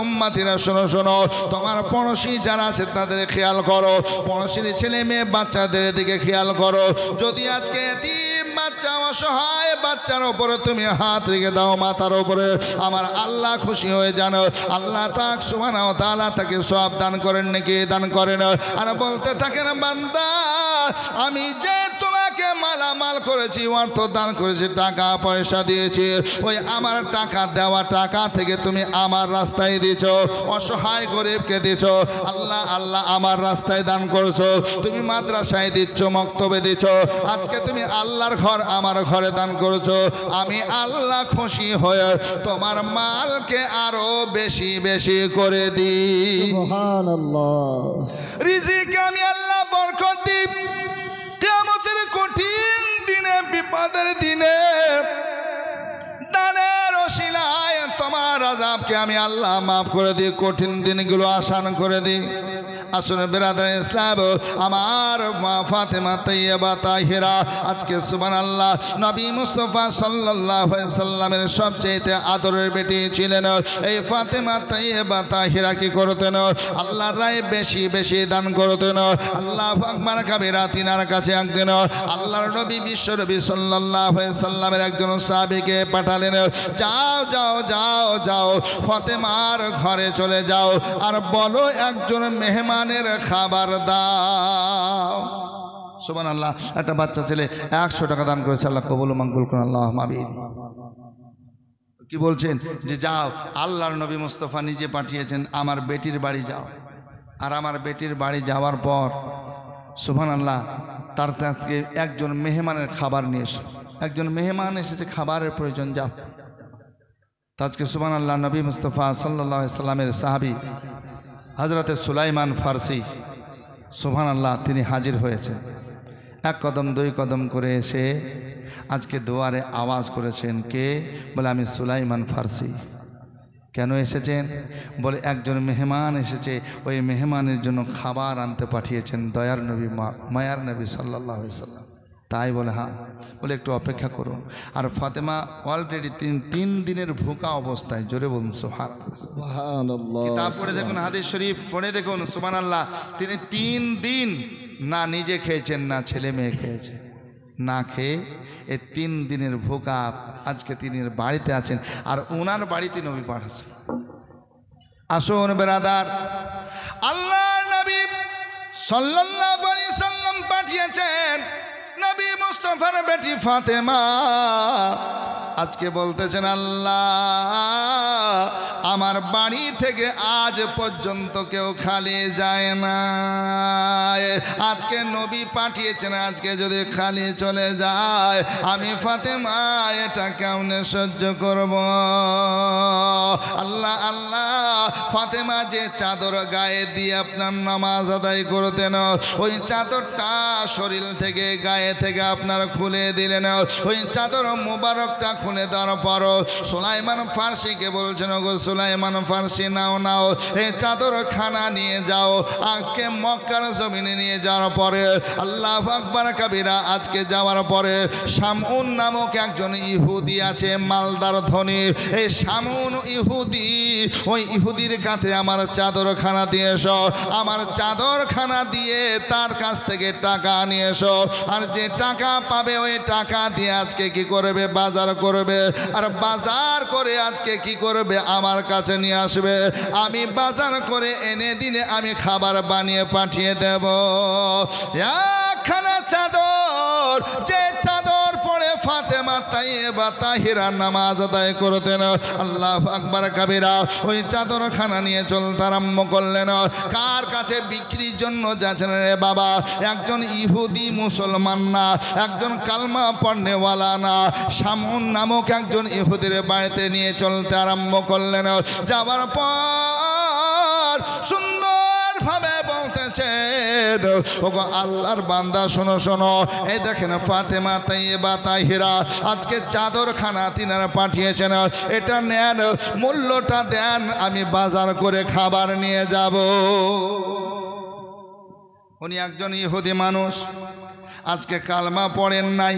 উম্মাতিরা শোনো, তোমার পড়োশি যারা আছে তাদের খেয়াল করো, পড়োশির ছেলে মেয়ে বাচ্চাদের দিকে খেয়াল করো। যদি আজকে এতিম বাচ্চা, অসহায় বাচ্চার উপরে তুমি হাত রেখে দাও, মাথার উপরে, আমার আল্লাহ খুশি হয়ে জানো। আল্লাহ তাক সুবহানাহু ওয়া তাআলা তাকে সওয়াব দান করেন নাকি দান করেন। আর বলতে থাকেন, বান্দা, আমি যে তোমাকে মালামাল করেছি, অর্থ দান করেছি, টাকা পয়সা দিয়েছি, ওই আমার টাকা দেওয়া টাকা থেকে তুমি আমার রাস্তায় দিয়েছ, অসহায় গরিবকে দিয়েছ। আল্লাহ আমার রাস্তায় দান করেছো, তুমি মাদ্রাসায় দিচ্ছ, মক্তবে দিচ্ছ, আজকে তুমি আল্লাহর ঘর আমার ঘরে দান করেছো। আমি আল্লাহ খুশি হয়ে তোমার মালকে আরো বেশি করে দিই। সুবহানাল্লাহ। রিজিকে আমি আল্লাহ বরকত দিই। কিয়ামতের কঠিন দিনে, বিপদের দিনে, দানের ওসিলায় তোমার আযাবকে আমি আল্লাহ মাফ করে দিই, কঠিন দিনগুলো আসান করে দিই। আসুন বেরাদার ইসলাম, আমার মা ফাতেমা তাইয়্যিবা তাহিরা আজকে সুবহানাল্লাহ নবী মুস্তাফা সাল্লাল্লাহু আলাইহি সাল্লামের সবচেয়ে আদরের বেটি ছিলেন। এই ফাতেমা তাইয়্যিবা তাহিরা কি করতেন, আল্লাহর রায়ে বেশি দান করতেন। আল্লাহু আকবার কাবীরা, তিনার কাছে একদিন আল্লাহর নবী বিশ্বনবী সাল্লাল্লাহু আলাইহি সাল্লামের একজন সাহাবীকে পাঠালেন, যাও ফাতেমার ঘরে চলে যাও, আর বলো একজন মেহমানের খাবার দাও। সুবহানাল্লাহ। একটা বাচ্চা ছেলে 100 টাকা দান করেছে, আল্লাহ কবুল ও মকবুল করুন, আল্লাহুম্মা আমিন। কি বলছেন যে যাও, আল্লাহর নবী মুস্তাফা নিজে পাঠিয়েছেন, আমার বেটির বাড়ি যাও। আর আমার বেটির বাড়ি যাওয়ার পর সুবহানাল্লাহ তার থেকে একজন মেহমানের খাবার নিয়ে এসো। একজন মেহমান এসেছে, খাবারের প্রয়োজন, যাও। আজকে সুবহানাল্লাহ নবী মুস্তাফা সাল্লাল্লাহু আলাইহি সাল্লামের সাহাবী হযরতে সুলাইমান ফারসি সুবহানাল্লাহ তিনি হাজির হয়েছেন। 1 কদম 2 কদম করে এসে আজকে দুয়ারে আওয়াজ করেছেন, কে? বলে আমি সুলাইমান ফারসি। কেন এসেছেন? বলে একজন মেহমান এসেছে, ওই মেহমানের জন্য খাবার আনতে পাঠিয়েছেন দয়ার নবী, মায়ার নবী সাল্লাল্লাহু আলাইহি সাল্লাম। তাই বলে হ্যাঁ, বলে একটু অপেক্ষা করুন। আর ফাতেমা অলরেডি তিন দিনের ভুকা অবস্থায়, জোরে বলুন সুবহানাল্লাহ। সুবহানাল্লাহ। কিতাব পড়ে দেখুন, হাদিস শরীফ পড়ে দেখুন, সুবহানাল্লাহ। তিনি 3 দিন না নিজে খেয়েছেন না ছেলে মেয়ে খেয়েছে, না খেয়ে এই 3 দিনের ভুকা আজকে তিনি বাড়িতে আছেন, আর ওনার বাড়িতে নবী পাঠাচ্ছেন। আসুন বেরাদার, আল্লাহর নবী সাল্লাল্লাহু আলাইহি সাল্লাম পাঠিয়েছেন নবী মুস্তাফার বেটি ফাতেমা। আজকে বলতেছেন আল্লাহ আমার বাড়ি থেকে আজ পর্যন্ত কেউ খালি যায় না, আজকে নবী পাঠিয়েছেন, আজকে যদি খালি চলে যায় আমি ফাতেমা এটা কেমনে সহ্য করব। আল্লাহ আল্লাহ, ফাতেমা যে চাদর গায়ে দিয়ে আপনার নামাজ আদায় করতেন, ওই চাদরটা শরীর থেকে গায়ে থেকে আপনার খুলে দিলেন। ওই চাদর মুবারকটা খুলে দেওয়ার পর সুলাইমান ফার্সিকে বলছেন, গো সুলাইমান ফার্সি নাও নাও এই চাদর খানা নিয়ে যাও, আজকে মক্কার জমিনে নিয়ে যাওয়ার পরে আল্লাহু আকবার কাবীরা, আজকে যাওয়ার পরে শামউন নামক একজন ইহুদি আছে, মালদার ধনী। এই শামউন ইহুদি, ওই ইহুদির কাছে আমার চাদর খানা দিয়ে এসো, আমার চাদর খানা দিয়ে তার কাছ থেকে টাকা নিয়ে এসো, আর যে টাকা পাবে ওই টাকা দিয়ে আজকে কি করবে, বাজার করবে, আর বাজার করে আজকে কি করবে, আমার কাছে নিয়ে আসবে, আমি বাজার করে এনে দিলে আমি খাবার বানিয়ে পাঠিয়ে দেব। একখানা চাদর, যে চাদর পড়ে ফাতেমা তাইয়্যিবা তাহিরা নামাজ আদায় করতেন, আল্লাহু আকবার কাবীরা, ওই চাদর খানা নিয়ে চলতে আরম্ভ করলেন। কার কাছে বিক্রির জন্য যাচ্ছেন রে বাবা? একজন ইহুদি মুসলমান না, একজন কালমা পড়নেওয়ালা না, শামউন নামক একজন ইহুদির বাড়িতে নিয়ে চলতে আরম্ভ করলেন। যাবার পর সুন্দরভাবে বলতেছেন, ওগো আল্লাহর বান্দা শোনো শোনো, এই দেখেন ফাতেমা তাইয়্যিবা তাহিরা আজকে চাদর খানা তিনারা পাঠিয়েছেন, এটা নেন, মূল্যটা দেন, আমি বাজার করে খাবার নিয়ে যাব। উনি একজন ইহুদি মানুষ, আজকে কালমা পড়েন নাই,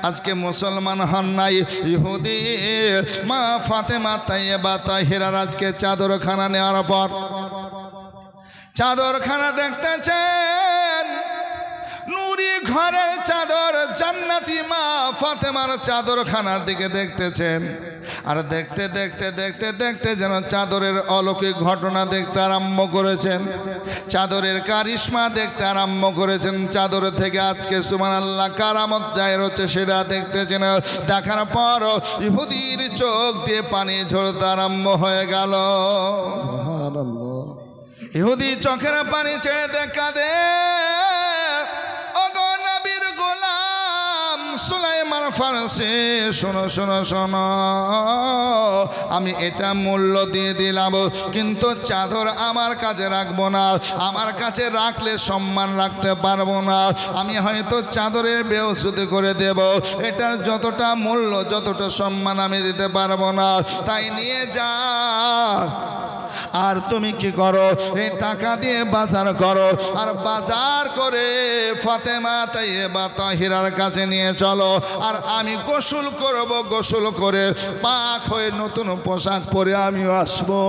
আজকে মুসলমান হন নাই, ইহুদি মা ফাতেমা তাইয়্যিবা তাহিরার আজকে চাদর খানা নেওয়ার পর চাদর খানা দেখতেছেন, নুরি ঘরের চাদর, জান্নাতি মা ফাতেমার চাদর খানার দিকে দেখতেছেন, আর দেখতে দেখতে দেখতে দেখতে যেন চাদরের অলৌকিক ঘটনা দেখতে আরম্ভ করেছেন, চাদরের কারিশমা দেখতে আরম্ভ করেছেন, চাদর থেকে আজকে সুবহানাল্লাহ কারামত জাহির হচ্ছে সেটা দেখতেছেন। দেখার পর ইহুদির চোখ দিয়ে পানি ঝরতে আরম্ভ হয়ে গেল। সুবহানাল্লাহ। ইহুদি চোখের পানি ছেড়ে দেখা দে, ওগো নবীর গোলাম সুলাইমান ফারসি, শোনো শোনো শোনো, আমি এটা মূল্য দিয়ে দিলাম, কিন্তু চাদর আমার কাছে রাখবো না, আমার কাছে রাখলে সম্মান রাখতে পারবো না, আমি হয়তো চাদরের বেউসুদি করে দেব, এটার যতটা মূল্য যতটা সম্মান আমি দিতে পারবো না, তাই নিয়ে যা। আর তুমি কি করো, এই টাকা দিয়ে বাজার করো, আর বাজার করে ফাতেমা তাইয়্যিবা তাহিরার কাছে নিয়ে চলো, আর আমি গোসল করব, গোসল করে পাক হয়ে নতুন পোশাক পরে আমিও আসবো,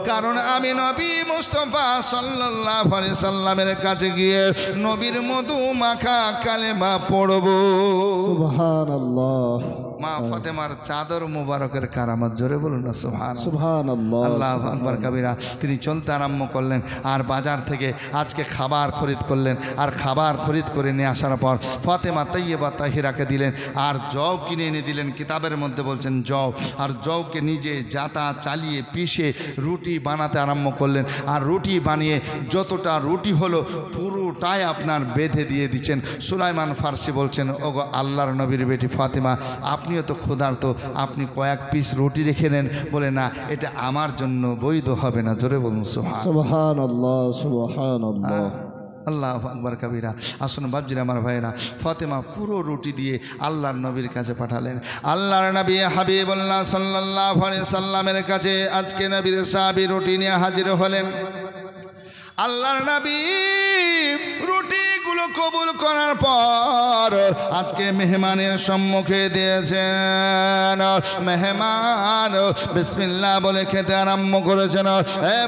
কারণ আমি নবী মুস্তাফা সাল্লাল্লাহু আলাইহি সাল্লামের কাছে গিয়ে নবীর মধু মাখা কালেমা পড়ব। সুবহানাল্লাহ। মা ফাতেমার চাদর মুবারকের কারামত, জোরে বলুন না সুবহানাল্লাহ। সুবহানাল্লাহ। আল্লাহু আকবার কাবীরা। তিনি চলতে আরম্ভ করলেন, আর বাজার থেকে আজকে খাবার খরিদ করলেন, আর খাবার খরিদ করে নিয়ে আসার পর ফাতেমা তাইয়্যিবা তাহিরাকে দিলেন, আর জও কিনে এনে দিলেন। কিতাবের মধ্যে বলছেন জও, আর জওকে নিজে জাতা চালিয়ে পিষে রুটি বানাতে আরম্ভ করলেন, আর রুটি বানিয়ে যতটা রুটি হলো পুরোটাই আপনার বেঁধে দিয়ে দিচ্ছেন। সুলাইমান ফার্সি বলছেন, ওগো আল্লাহর নবীর বেটি ফাতেমা, আপনিও তো ক্ষুধার্ত, আপনি কয়েক পিস রুটি রেখে নেন। বলে না, এটা আমার জন্য বৈধ হবে না, জোরে বলুন সুবহানাল্লাহ। সুবহানাল্লাহ। সুবহানাল্লাহ। আল্লাহু আকবার কাবীরা। আসুন বাবজিরা আমার ভাইরা, ফাতেমা পুরো রুটি দিয়ে আল্লাহর নবীর কাছে পাঠালেন। আল্লাহর নবী হাবিবুল্লাহ সাল্লাল্লাহু আলাইহি সাল্লামের কাছে আজকে নবীর সাহাবী রুটি নিয়ে হাজির হলেন। আল্লাহর নবী রুটি দিলগুলো কবুল করার পর আজকে মেহমানের সম্মুখে দিয়েছেন। মেহমান বিসমিল্লাহ বলে খেতে আরম্ভ করেছেন।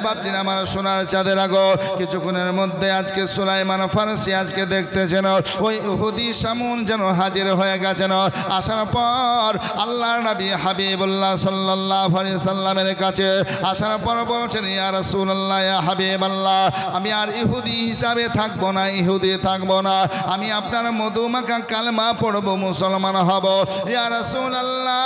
বাপজির আমার সোনার চাঁদের আগো কিছুক্ষণের মধ্যে আজকে সুলাইমান ফারসি আজকে দেখতেছেন ওই ইহুদি সামুন যেন হাজির হয়ে গেছেন। আসার পর আল্লাহর নবী হাবিবুল্লাহ সাল্লাল্লাহু আলাইহি সাল্লামের কাছে আসার পর বলছেন, ইয়া রাসূলুল্লাহ, ইয়া হাবিবাল্লাহ, আমি আর ইহুদি হিসাবে থাকবো না, ইহুদি থাকবো না, আমি আপনার মধুমাখা কালেমা পড়ব, মুসলমান হব। ইয়া রাসূলুল্লাহ,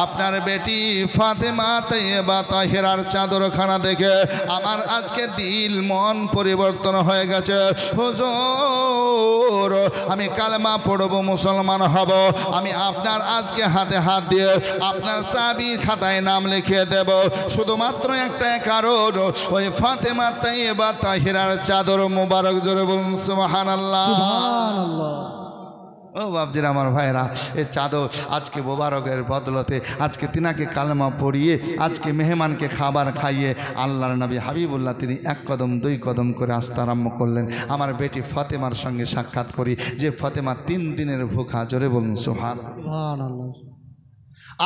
আপনার বেটি ফাতেমা তাইয়্যিবা তাহিরার চাদরখানা দেখে আমার আজকে দিল মন পরিবর্তন হয়ে গেছে। হুজুর, আমি কালেমা পড়ব, মুসলমান হব। আমি আপনার আজকে হাতে হাত দিয়ে আপনার সাবি খাতায় নাম লিখিয়ে দেব। শুধুমাত্র একটা কারণ, ওই ফাতেমা তাইয়্যিবা তাহিরার চাদর মুবারক। জোরে বলুন সুবহানাল্লাহ। ও বাপজির আমার ভাইরা, এই চাদর আজকে মোবারকের বদলতে আজকে তিনাকে কালেমা পড়িয়ে আজকে মেহমানকে খাবার খাইয়ে আল্লাহর নবী হাবিবুল্লাহ তিনি এক কদম দুই কদম করে আসতে আরম্ভ করলেন। আমার বেটি ফাতেমার সঙ্গে সাক্ষাৎ করি, যে ফাতেমা 3 দিনের ভুখা। জোরে বলুন সুবহানাল্লাহ।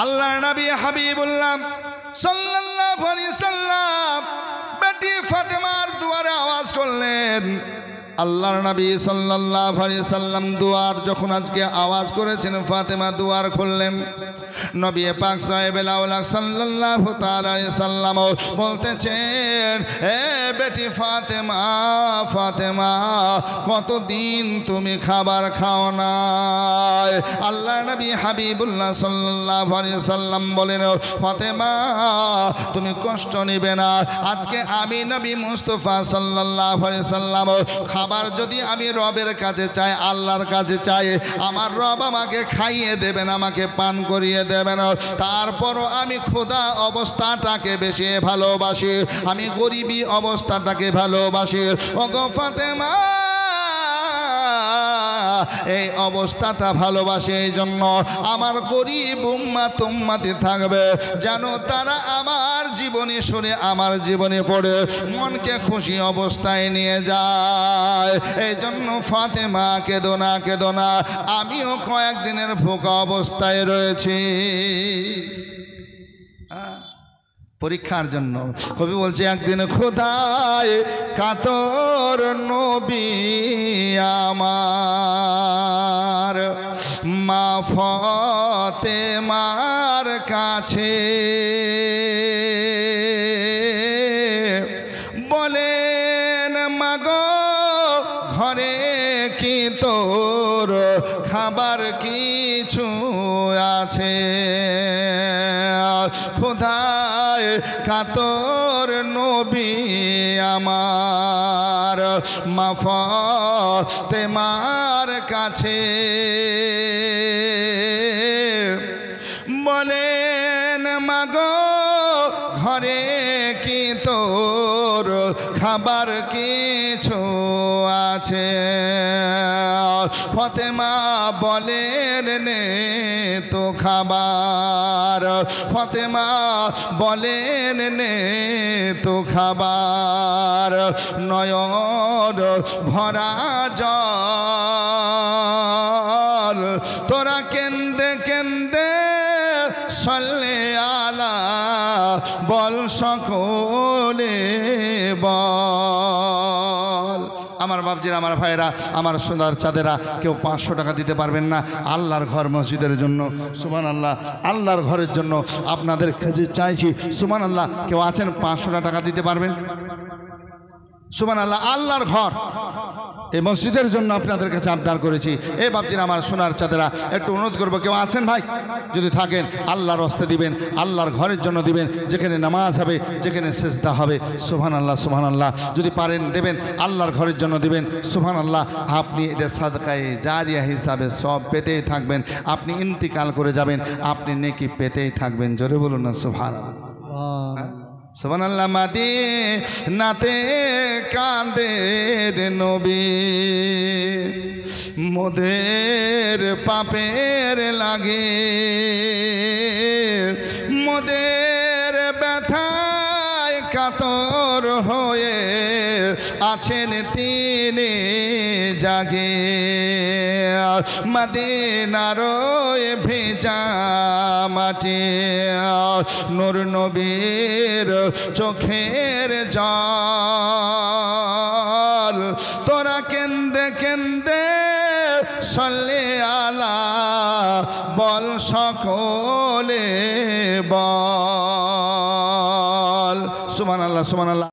আল্লাহর নবী হাবিবুল্লাহ সাল্লাল্লাহু আলাইহি সাল্লাম বেটি ফাতেমার দুয়ারে আওয়াজ করলেন। আল্লাহর নবী সাল্লাল্লাহু আলাইহি সাল্লাম দুয়ার যখন আজকে আওয়াজ করেছেন, ফাতেমা দুয়ার খুললেন। নবী পাক সাহেবুল আওলাক সাল্লাল্লাহু তাআলা আলাইহি সাল্লাম বলতেছেন, হে বেটি ফাতেমা, ফাতেমা, কতদিন তুমি খাবার খাও না? আল্লাহর নবী হাবিবুল্লাহ সাল্লাল্লাহু আলাইহি সাল্লাম বলেন, ফাতেমা, তুমি কষ্ট নিবে না। আজকে আমি নবী মুস্তাফা সাল্লাল্লাহু আলাইহি সাল্লাম খাবার যদি আমি রবের কাছে চাই, আল্লাহর কাছে চাই, আমার রব আমাকে খাইয়ে দেবেন, আমাকে পান করিয়ে দেবেন। তারপরও আমি ক্ষুধা অবস্থাটাকে বেশি ভালোবাসি, আমি গরিবী অবস্থাটাকে ভালোবাসি। ওগো ফাতেমা, এই অবস্থাটা ভালোবাসে, এই জন্য আমার গরিব উম্মাত উম্মাতি থাকবে যেন তারা আমার জীবনী শুনে, আমার জীবনে পড়ে মনকে খুশি অবস্থায় নিয়ে যায়। এই জন্য ফাতেমা, কেঁদো না, কেঁদো না, আমিও কয়েকদিনের ভোকা অবস্থায় রয়েছি। পরীক্ষার জন্য কবি বলছে, একদিন খোদায় কাতর নবী আমার মা ফাতেমার কাছে বলেন, মাগো ঘরে কি তোর খাবার কিছু আছে? খোদায় কাতর নবী আমার মা ফাতেমার কাছে বলেন, মাগো ঘরে কি তোর খাবার কিছু আছে? ফাতেমা বলেন, নে তো খাবার। ফাতেমা বলেন, নে তো খাবার। নয়ন ভরা জল তোরা কেন্দে কেন্দে সল্লে আলা বল সকলে বল। আমার বাপজিরা, আমার ভাইরা, আমার সোনার চাঁদেরা, কেউ 500 টাকা দিতে পারবেন না আল্লাহর ঘর মসজিদের জন্য? সুবহানাল্লাহ। আল্লাহর ঘরের জন্য আপনাদের কাছে চাইছি, সুবহানাল্লাহ। কেউ আছেন 500 টাকা দিতে পারবেন? সুবহানাল্লাহ। আল্লাহর ঘর, এই মসজিদের জন্য আপনাদের কাছে আবদার করেছি। এই বাপজিরা, আমার সোনার চাঁদেরা, একটু অনুরোধ করবো, কেউ আছেন ভাই? যদি থাকেন আল্লাহর হস্তে দিবেন, আল্লাহর ঘরের জন্য দিবেন, যেখানে নামাজ হবে, যেখানে সেজদা হবে। সুবহানাল্লাহ, সুবহানাল্লাহ। যদি পারেন দেবেন, আল্লাহর ঘরের জন্য দিবেন। সুবহানাল্লাহ। আপনি এটা সাদকায়ে জারিয়া হিসাবে সব পেতেই থাকবেন। আপনি ইন্তিকাল করে যাবেন, আপনি নেকি পেতেই থাকবেন। জোরে বলুন না সুবহানাল্লাহ। সুবহানাল্লাহ। মদিনাতে কাঁদের নবী, মোদের পাপের লাগে, মোদের ব্যথায় কাতর হয়ে আছেন তিনি জাগে মদিনার ভেজা মাটি নূর নবীর চোখের জল তোরা কেন্দে কেন্দে সল্লে আলা বল সকলে বল সুবহানাল্লাহ সুবহানাল্লাহ।